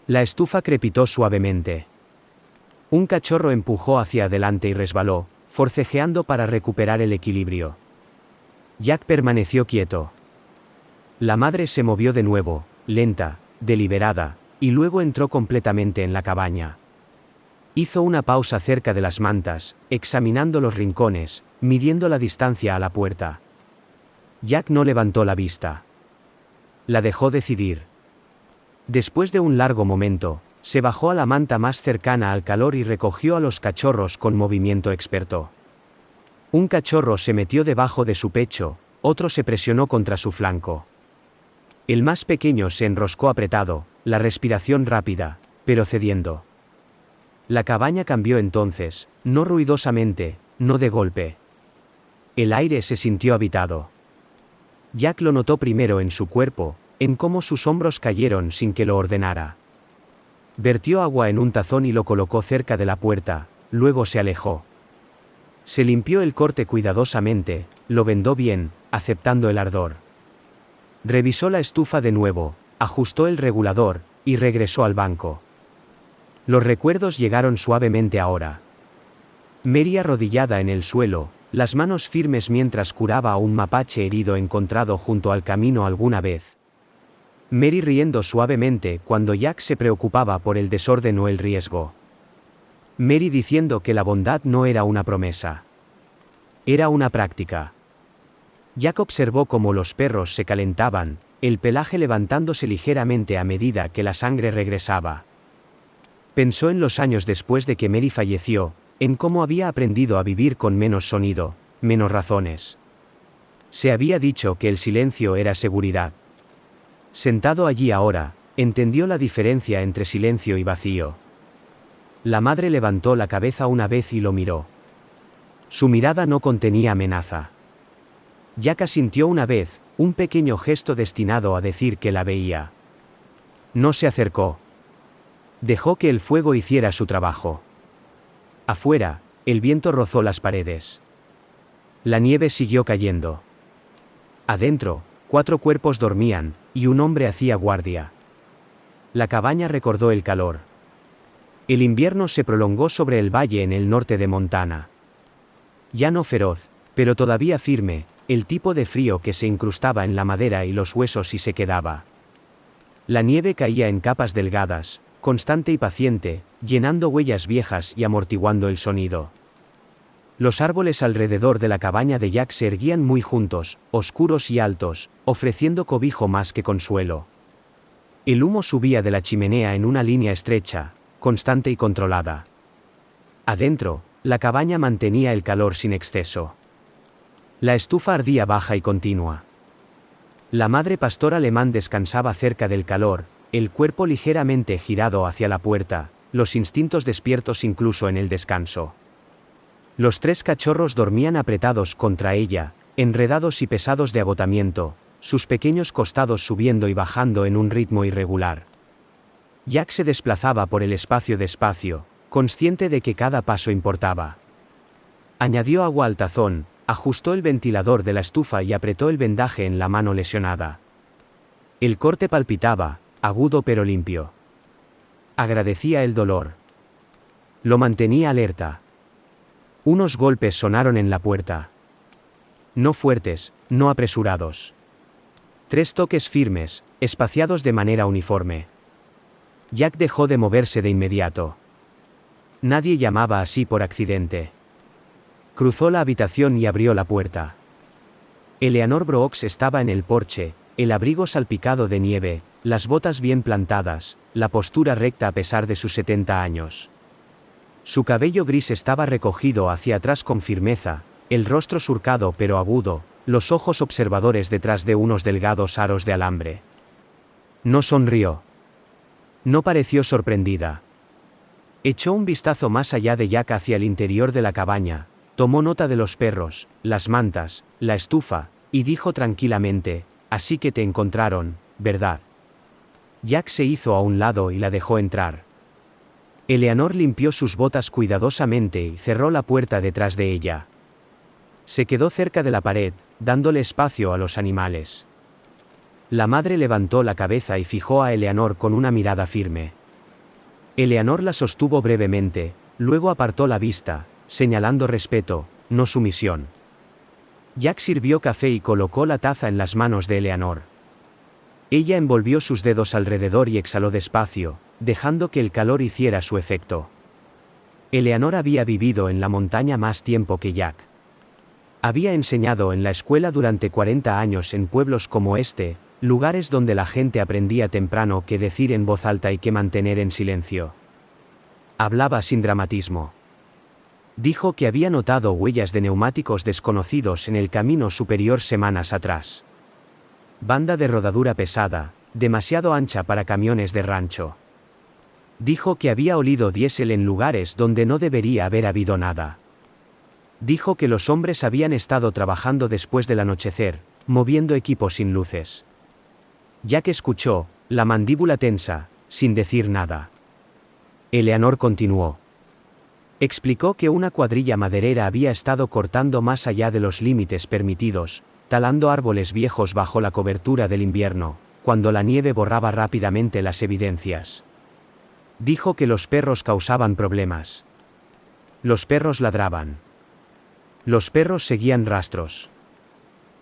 La estufa crepitó suavemente. Un cachorro empujó hacia adelante y resbaló, forcejeando para recuperar el equilibrio. Jack permaneció quieto. La madre se movió de nuevo, lenta, deliberada, y luego entró completamente en la cabaña. Hizo una pausa cerca de las mantas, examinando los rincones, midiendo la distancia a la puerta. Jack no levantó la vista. La dejó decidir. Después de un largo momento, se bajó a la manta más cercana al calor y recogió a los cachorros con movimiento experto. Un cachorro se metió debajo de su pecho, otro se presionó contra su flanco. El más pequeño se enroscó apretado, la respiración rápida, pero cediendo. La cabaña cambió entonces, no ruidosamente, no de golpe. El aire se sintió habitado. Jack lo notó primero en su cuerpo, en cómo sus hombros cayeron sin que lo ordenara. Vertió agua en un tazón y lo colocó cerca de la puerta, luego se alejó. Se limpió el corte cuidadosamente, lo vendó bien, aceptando el ardor. Revisó la estufa de nuevo, ajustó el regulador, y regresó al banco. Los recuerdos llegaron suavemente ahora. Mary arrodillada en el suelo, las manos firmes mientras curaba a un mapache herido encontrado junto al camino alguna vez. Mary riendo suavemente cuando Jack se preocupaba por el desorden o el riesgo. Mary diciendo que la bondad no era una promesa. Era una práctica. Jack observó cómo los perros se calentaban, el pelaje levantándose ligeramente a medida que la sangre regresaba. Pensó en los años después de que Mary falleció, en cómo había aprendido a vivir con menos sonido, menos razones. Se había dicho que el silencio era seguridad. Sentado allí ahora, entendió la diferencia entre silencio y vacío. La madre levantó la cabeza una vez y lo miró. Su mirada no contenía amenaza. Jack asintió una vez, un pequeño gesto destinado a decir que la veía. No se acercó. Dejó que el fuego hiciera su trabajo. Afuera, el viento rozó las paredes. La nieve siguió cayendo. Adentro, 4 cuerpos dormían, y un hombre hacía guardia. La cabaña recordó el calor. El invierno se prolongó sobre el valle en el norte de Montana. Ya no feroz, pero todavía firme, el tipo de frío que se incrustaba en la madera y los huesos y se quedaba. La nieve caía en capas delgadas, constante y paciente, llenando huellas viejas y amortiguando el sonido. Los árboles alrededor de la cabaña de Jack se erguían muy juntos, oscuros y altos, ofreciendo cobijo más que consuelo. El humo subía de la chimenea en una línea estrecha, constante y controlada. Adentro, la cabaña mantenía el calor sin exceso. La estufa ardía baja y continua. La madre pastor alemán descansaba cerca del calor, el cuerpo ligeramente girado hacia la puerta, los instintos despiertos incluso en el descanso. Los 3 cachorros dormían apretados contra ella, enredados y pesados de agotamiento, sus pequeños costados subiendo y bajando en un ritmo irregular. Jack se desplazaba por el espacio despacio, consciente de que cada paso importaba. Añadió agua al tazón, ajustó el ventilador de la estufa y apretó el vendaje en la mano lesionada. El corte palpitaba, agudo pero limpio. Agradecía el dolor. Lo mantenía alerta. Unos golpes sonaron en la puerta. No fuertes, no apresurados. 3 toques firmes, espaciados de manera uniforme. Jack dejó de moverse de inmediato. Nadie llamaba así por accidente. Cruzó la habitación y abrió la puerta. Eleanor Brooks estaba en el porche, el abrigo salpicado de nieve, las botas bien plantadas, la postura recta a pesar de sus 70 años. Su cabello gris estaba recogido hacia atrás con firmeza, el rostro surcado pero agudo, los ojos observadores detrás de unos delgados aros de alambre. No sonrió. No pareció sorprendida. Echó un vistazo más allá de Jack hacia el interior de la cabaña, tomó nota de los perros, las mantas, la estufa, y dijo tranquilamente: «Así que te encontraron, ¿verdad?». Jack se hizo a un lado y la dejó entrar. Eleanor limpió sus botas cuidadosamente y cerró la puerta detrás de ella. Se quedó cerca de la pared, dándole espacio a los animales. La madre levantó la cabeza y fijó a Eleanor con una mirada firme. Eleanor la sostuvo brevemente, luego apartó la vista, señalando respeto, no sumisión. Jack sirvió café y colocó la taza en las manos de Eleanor. Ella envolvió sus dedos alrededor y exhaló despacio, dejando que el calor hiciera su efecto. Eleanor había vivido en la montaña más tiempo que Jack. Había enseñado en la escuela durante 40 años en pueblos como este, lugares donde la gente aprendía temprano qué decir en voz alta y qué mantener en silencio. Hablaba sin dramatismo. Dijo que había notado huellas de neumáticos desconocidos en el camino superior semanas atrás. Banda de rodadura pesada, demasiado ancha para camiones de rancho. Dijo que había olido diésel en lugares donde no debería haber habido nada. Dijo que los hombres habían estado trabajando después del anochecer, moviendo equipos sin luces. Jack escuchó, la mandíbula tensa, sin decir nada. Eleanor continuó. Explicó que una cuadrilla maderera había estado cortando más allá de los límites permitidos, talando árboles viejos bajo la cobertura del invierno, cuando la nieve borraba rápidamente las evidencias. Dijo que los perros causaban problemas. Los perros ladraban. Los perros seguían rastros.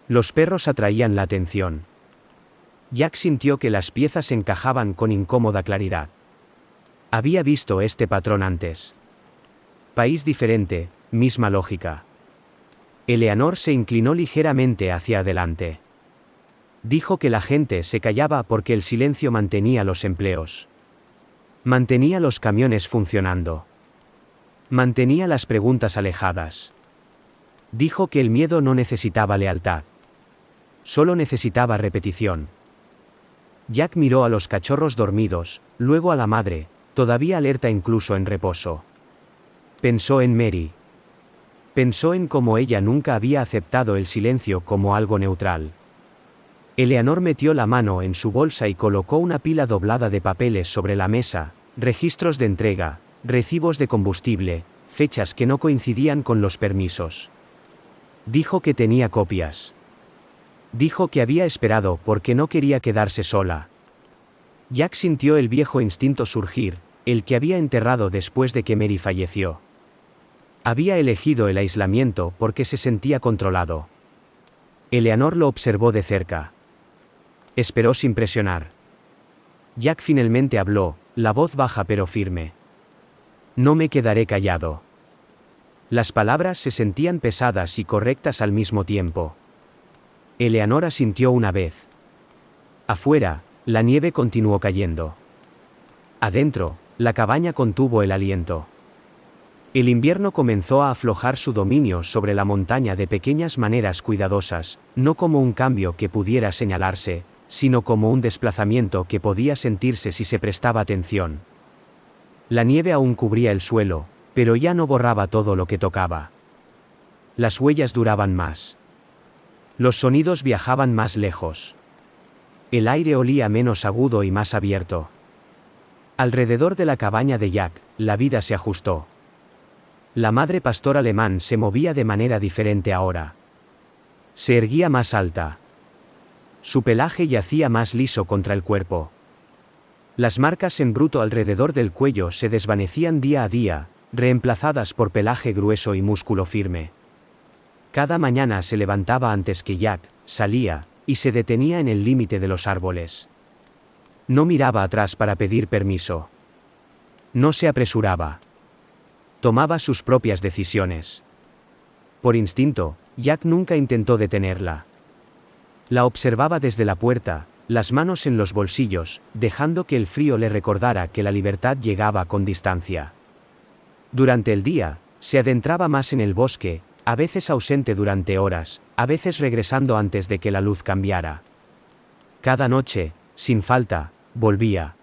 Los perros atraían la atención. Jack sintió que las piezas encajaban con incómoda claridad. Había visto este patrón antes. País diferente, misma lógica. Eleanor se inclinó ligeramente hacia adelante. Dijo que la gente se callaba porque el silencio mantenía los empleos. Mantenía los camiones funcionando. Mantenía las preguntas alejadas. Dijo que el miedo no necesitaba lealtad. Solo necesitaba repetición. Jack miró a los cachorros dormidos, luego a la madre, todavía alerta incluso en reposo. Pensó en Mary. Pensó en cómo ella nunca había aceptado el silencio como algo neutral. Eleanor metió la mano en su bolsa y colocó una pila doblada de papeles sobre la mesa, registros de entrega, recibos de combustible, fechas que no coincidían con los permisos. Dijo que tenía copias. Dijo que había esperado porque no quería quedarse sola. Jack sintió el viejo instinto surgir, el que había enterrado después de que Mary falleció. Había elegido el aislamiento porque se sentía controlado. Eleanor lo observó de cerca. Esperó sin presionar. Jack finalmente habló, la voz baja pero firme. No me quedaré callado. Las palabras se sentían pesadas y correctas al mismo tiempo. Eleanor asintió una vez. Afuera, la nieve continuó cayendo. Adentro, la cabaña contuvo el aliento. El invierno comenzó a aflojar su dominio sobre la montaña de pequeñas maneras cuidadosas, no como un cambio que pudiera señalarse, sino como un desplazamiento que podía sentirse si se prestaba atención. La nieve aún cubría el suelo, pero ya no borraba todo lo que tocaba. Las huellas duraban más. Los sonidos viajaban más lejos. El aire olía menos agudo y más abierto. Alrededor de la cabaña de Jack, la vida se ajustó. La madre pastor alemán se movía de manera diferente ahora. Se erguía más alta. Su pelaje yacía más liso contra el cuerpo. Las marcas en bruto alrededor del cuello se desvanecían día a día, reemplazadas por pelaje grueso y músculo firme. Cada mañana se levantaba antes que Jack, salía, y se detenía en el límite de los árboles. No miraba atrás para pedir permiso. No se apresuraba. Tomaba sus propias decisiones. Por instinto, Jack nunca intentó detenerla. La observaba desde la puerta, las manos en los bolsillos, dejando que el frío le recordara que la libertad llegaba con distancia. Durante el día, se adentraba más en el bosque, a veces ausente durante horas, a veces regresando antes de que la luz cambiara. Cada noche, sin falta, volvía.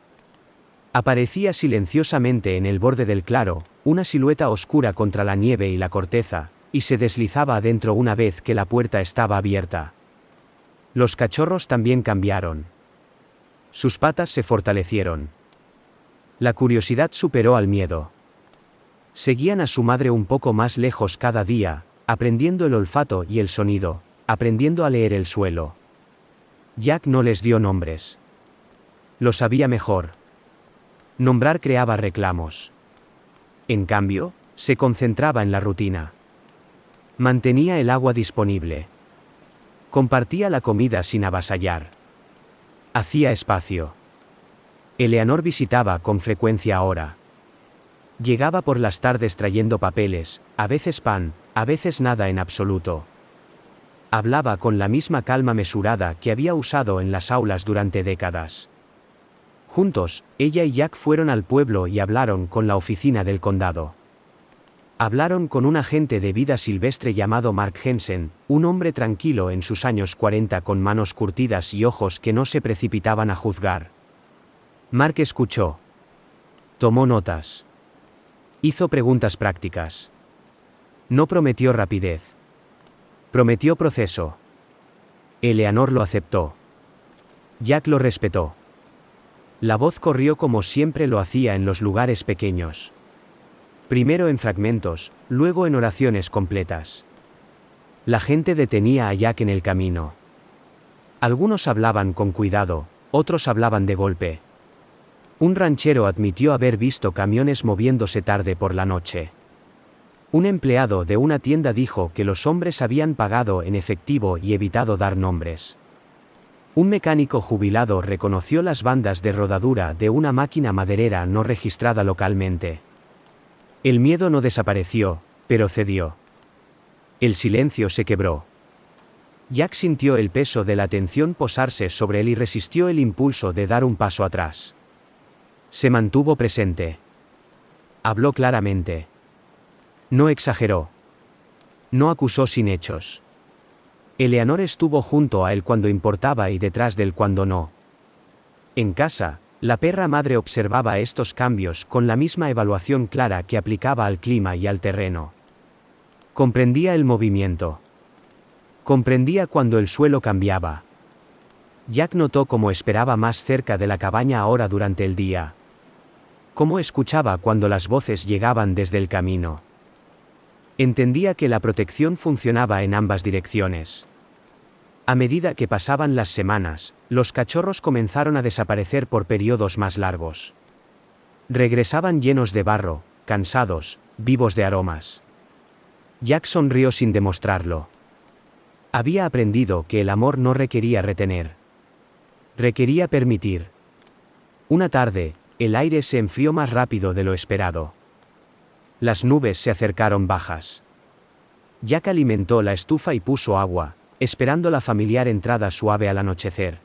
Aparecía silenciosamente en el borde del claro, una silueta oscura contra la nieve y la corteza, y se deslizaba adentro una vez que la puerta estaba abierta. Los cachorros también cambiaron. Sus patas se fortalecieron. La curiosidad superó al miedo. Seguían a su madre un poco más lejos cada día, aprendiendo el olfato y el sonido, aprendiendo a leer el suelo. Jack no les dio nombres. Lo sabía mejor. Nombrar creaba reclamos. En cambio, se concentraba en la rutina. Mantenía el agua disponible. Compartía la comida sin avasallar. Hacía espacio. Eleanor visitaba con frecuencia ahora. Llegaba por las tardes trayendo papeles, a veces pan, a veces nada en absoluto. Hablaba con la misma calma mesurada que había usado en las aulas durante décadas. Juntos, ella y Jack fueron al pueblo y hablaron con la oficina del condado. Hablaron con un agente de vida silvestre llamado Mark Hensen, un hombre tranquilo en sus años 40 con manos curtidas y ojos que no se precipitaban a juzgar. Mark escuchó. Tomó notas. Hizo preguntas prácticas. No prometió rapidez. Prometió proceso. Eleanor lo aceptó. Jack lo respetó. La voz corrió como siempre lo hacía en los lugares pequeños. Primero en fragmentos, luego en oraciones completas. La gente detenía a Jack en el camino. Algunos hablaban con cuidado, otros hablaban de golpe. Un ranchero admitió haber visto camiones moviéndose tarde por la noche. Un empleado de una tienda dijo que los hombres habían pagado en efectivo y evitado dar nombres. Un mecánico jubilado reconoció las bandas de rodadura de una máquina maderera no registrada localmente. El miedo no desapareció, pero cedió. El silencio se quebró. Jack sintió el peso de la atención posarse sobre él y resistió el impulso de dar un paso atrás. Se mantuvo presente. Habló claramente. No exageró. No acusó sin hechos. Eleanor estuvo junto a él cuando importaba y detrás del cuando no. En casa, la perra madre observaba estos cambios con la misma evaluación clara que aplicaba al clima y al terreno. Comprendía el movimiento. Comprendía cuando el suelo cambiaba. Jack notó cómo esperaba más cerca de la cabaña ahora durante el día. Cómo escuchaba cuando las voces llegaban desde el camino. Entendía que la protección funcionaba en ambas direcciones. A medida que pasaban las semanas, los cachorros comenzaron a desaparecer por periodos más largos. Regresaban llenos de barro, cansados, vivos de aromas. Jack sonrió sin demostrarlo. Había aprendido que el amor no requería retener. Requería permitir. Una tarde, el aire se enfrió más rápido de lo esperado. Las nubes se acercaron bajas. Jack alimentó la estufa y puso agua, esperando la familiar entrada suave al anochecer.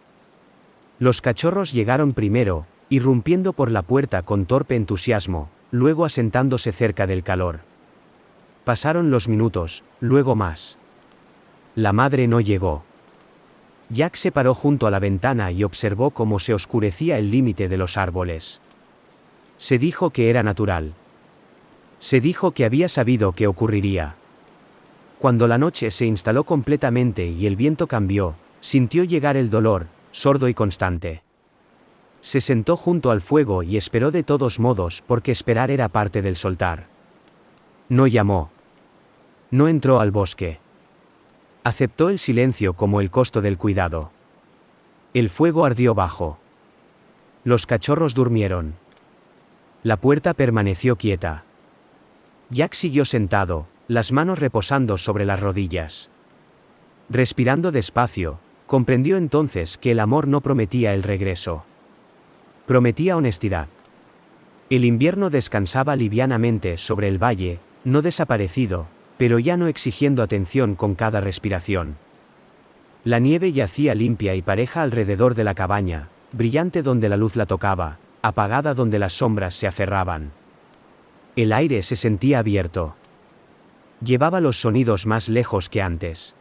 Los cachorros llegaron primero, irrumpiendo por la puerta con torpe entusiasmo, luego asentándose cerca del calor. Pasaron los minutos, luego más. La madre no llegó. Jack se paró junto a la ventana y observó cómo se oscurecía el límite de los árboles. Se dijo que era natural. Se dijo que había sabido que ocurriría. Cuando la noche se instaló completamente y el viento cambió, sintió llegar el dolor, sordo y constante. Se sentó junto al fuego y esperó de todos modos porque esperar era parte del soltar. No llamó. No entró al bosque. Aceptó el silencio como el costo del cuidado. El fuego ardió bajo. Los cachorros durmieron. La puerta permaneció quieta. Jack siguió sentado, las manos reposando sobre las rodillas. Respirando despacio, comprendió entonces que el amor no prometía el regreso. Prometía honestidad. El invierno descansaba livianamente sobre el valle, no desaparecido, pero ya no exigiendo atención con cada respiración. La nieve yacía limpia y pareja alrededor de la cabaña, brillante donde la luz la tocaba, apagada donde las sombras se aferraban. El aire se sentía abierto. Llevaba los sonidos más lejos que antes.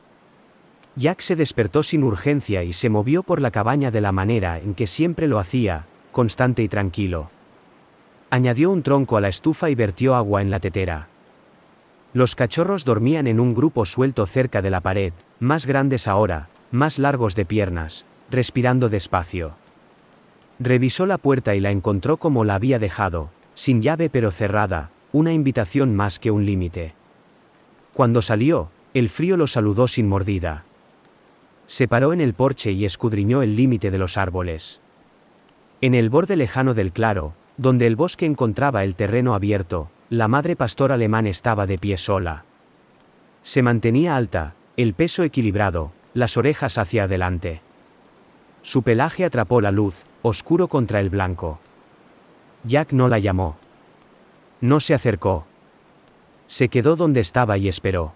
Jack se despertó sin urgencia y se movió por la cabaña de la manera en que siempre lo hacía, constante y tranquilo. Añadió un tronco a la estufa y vertió agua en la tetera. Los cachorros dormían en un grupo suelto cerca de la pared, más grandes ahora, más largos de piernas, respirando despacio. Revisó la puerta y la encontró como la había dejado, sin llave pero cerrada, una invitación más que un límite. Cuando salió, el frío lo saludó sin mordida. Se paró en el porche y escudriñó el límite de los árboles. En el borde lejano del claro, donde el bosque encontraba el terreno abierto, la madre pastor alemán estaba de pie sola. Se mantenía alta, el peso equilibrado, las orejas hacia adelante. Su pelaje atrapó la luz, oscuro contra el blanco. Jack no la llamó. No se acercó. Se quedó donde estaba y esperó.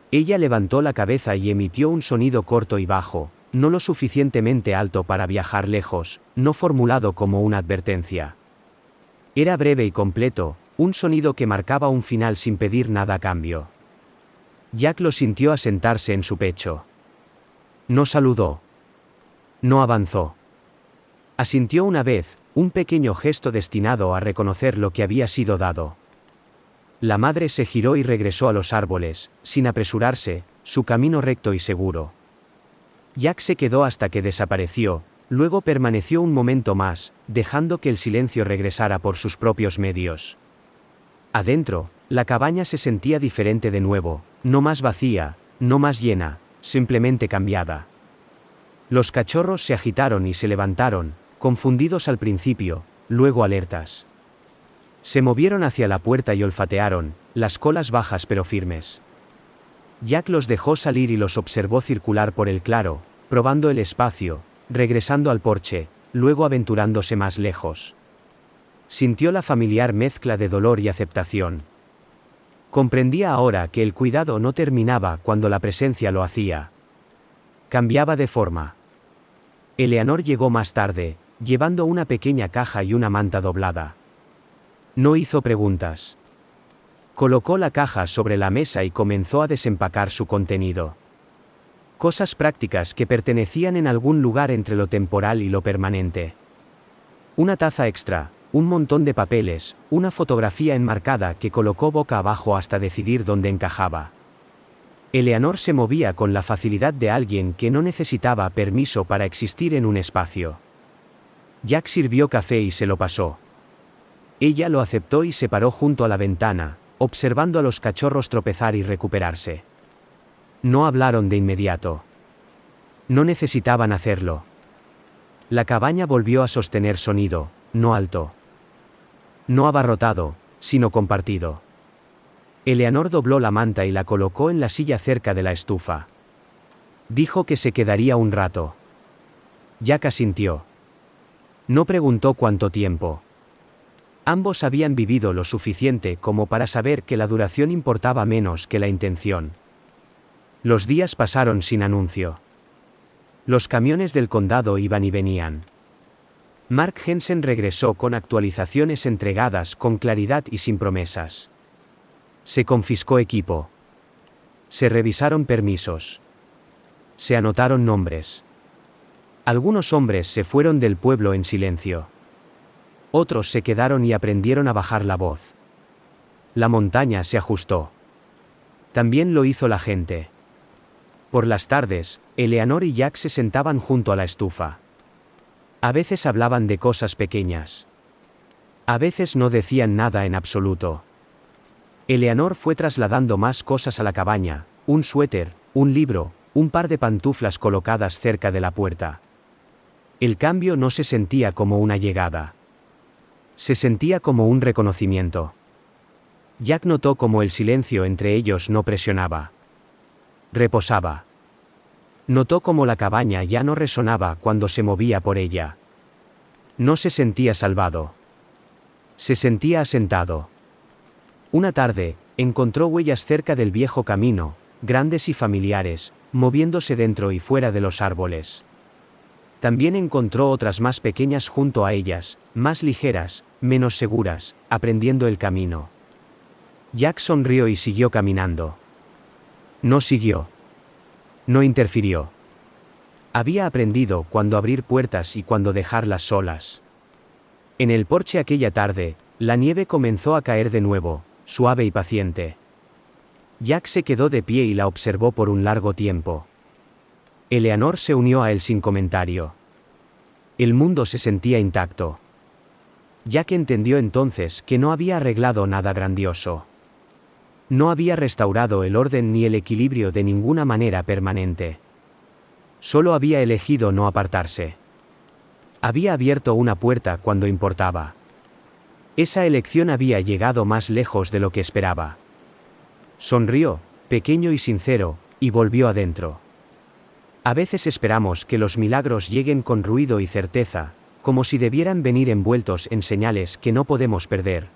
Ella levantó la cabeza y emitió un sonido corto y bajo, no lo suficientemente alto para viajar lejos, no formulado como una advertencia. Era breve y completo, un sonido que marcaba un final sin pedir nada a cambio. Jack lo sintió asentarse en su pecho. No saludó. No avanzó. Asintió una vez, un pequeño gesto destinado a reconocer lo que había sido dado. La madre se giró y regresó a los árboles, sin apresurarse, su camino recto y seguro. Jack se quedó hasta que desapareció, luego permaneció un momento más, dejando que el silencio regresara por sus propios medios. Adentro, la cabaña se sentía diferente de nuevo, no más vacía, no más llena, simplemente cambiada. Los cachorros se agitaron y se levantaron, confundidos al principio, luego alertas. Se movieron hacia la puerta y olfatearon, las colas bajas pero firmes. Jack los dejó salir y los observó circular por el claro, probando el espacio, regresando al porche, luego aventurándose más lejos. Sintió la familiar mezcla de dolor y aceptación. Comprendía ahora que el cuidado no terminaba cuando la presencia lo hacía. Cambiaba de forma. Eleanor llegó más tarde, llevando una pequeña caja y una manta doblada. No hizo preguntas. Colocó la caja sobre la mesa y comenzó a desempacar su contenido. Cosas prácticas que pertenecían en algún lugar entre lo temporal y lo permanente. Una taza extra, un montón de papeles, una fotografía enmarcada que colocó boca abajo hasta decidir dónde encajaba. Eleanor se movía con la facilidad de alguien que no necesitaba permiso para existir en un espacio. Jack sirvió café y se lo pasó. Ella lo aceptó y se paró junto a la ventana, observando a los cachorros tropezar y recuperarse. No hablaron de inmediato. No necesitaban hacerlo. La cabaña volvió a sostener sonido, no alto. No abarrotado, sino compartido. Eleanor dobló la manta y la colocó en la silla cerca de la estufa. Dijo que se quedaría un rato. Jack asintió. No preguntó cuánto tiempo. Ambos habían vivido lo suficiente como para saber que la duración importaba menos que la intención. Los días pasaron sin anuncio. Los camiones del condado iban y venían. Mark Jensen regresó con actualizaciones entregadas con claridad y sin promesas. Se confiscó equipo. Se revisaron permisos. Se anotaron nombres. Algunos hombres se fueron del pueblo en silencio. Otros se quedaron y aprendieron a bajar la voz. La montaña se ajustó. También lo hizo la gente. Por las tardes, Eleanor y Jack se sentaban junto a la estufa. A veces hablaban de cosas pequeñas. A veces no decían nada en absoluto. Eleanor fue trasladando más cosas a la cabaña, un suéter, un libro, un par de pantuflas colocadas cerca de la puerta. El cambio no se sentía como una llegada. Se sentía como un reconocimiento. Jack notó cómo el silencio entre ellos no presionaba. Reposaba. Notó cómo la cabaña ya no resonaba cuando se movía por ella. No se sentía salvado. Se sentía asentado. Una tarde, encontró huellas cerca del viejo camino, grandes y familiares, moviéndose dentro y fuera de los árboles. También encontró otras más pequeñas junto a ellas, más ligeras, menos seguras, aprendiendo el camino. Jack sonrió y siguió caminando. No siguió. No interfirió. Había aprendido cuándo abrir puertas y cuándo dejarlas solas. En el porche aquella tarde, la nieve comenzó a caer de nuevo, suave y paciente. Jack se quedó de pie y la observó por un largo tiempo. Eleanor se unió a él sin comentario. El mundo se sentía intacto. Jack entendió entonces que no había arreglado nada grandioso. No había restaurado el orden ni el equilibrio de ninguna manera permanente. Solo había elegido no apartarse. Había abierto una puerta cuando importaba. Esa elección había llegado más lejos de lo que esperaba. Sonrió, pequeño y sincero, y volvió adentro. A veces esperamos que los milagros lleguen con ruido y certeza, como si debieran venir envueltos en señales que no podemos perder.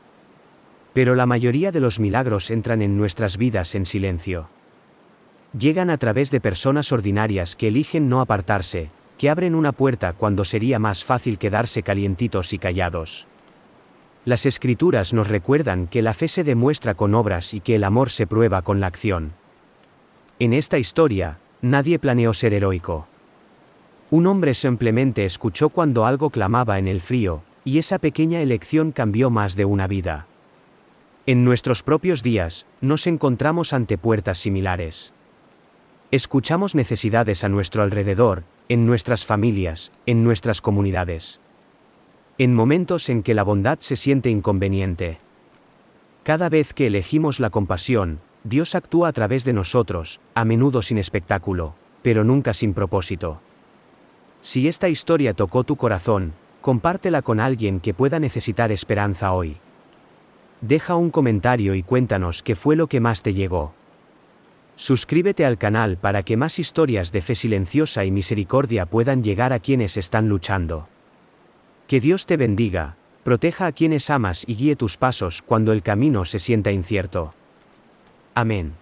Pero la mayoría de los milagros entran en nuestras vidas en silencio. Llegan a través de personas ordinarias que eligen no apartarse, que abren una puerta cuando sería más fácil quedarse calientitos y callados. Las Escrituras nos recuerdan que la fe se demuestra con obras y que el amor se prueba con la acción. En esta historia, nadie planeó ser heroico. Un hombre simplemente escuchó cuando algo clamaba en el frío, y esa pequeña elección cambió más de una vida. En nuestros propios días, nos encontramos ante puertas similares. Escuchamos necesidades a nuestro alrededor, en nuestras familias, en nuestras comunidades. En momentos en que la bondad se siente inconveniente. Cada vez que elegimos la compasión, Dios actúa a través de nosotros, a menudo sin espectáculo, pero nunca sin propósito. Si esta historia tocó tu corazón, compártela con alguien que pueda necesitar esperanza hoy. Deja un comentario y cuéntanos qué fue lo que más te llegó. Suscríbete al canal para que más historias de fe silenciosa y misericordia puedan llegar a quienes están luchando. Que Dios te bendiga, proteja a quienes amas y guíe tus pasos cuando el camino se sienta incierto. Amén.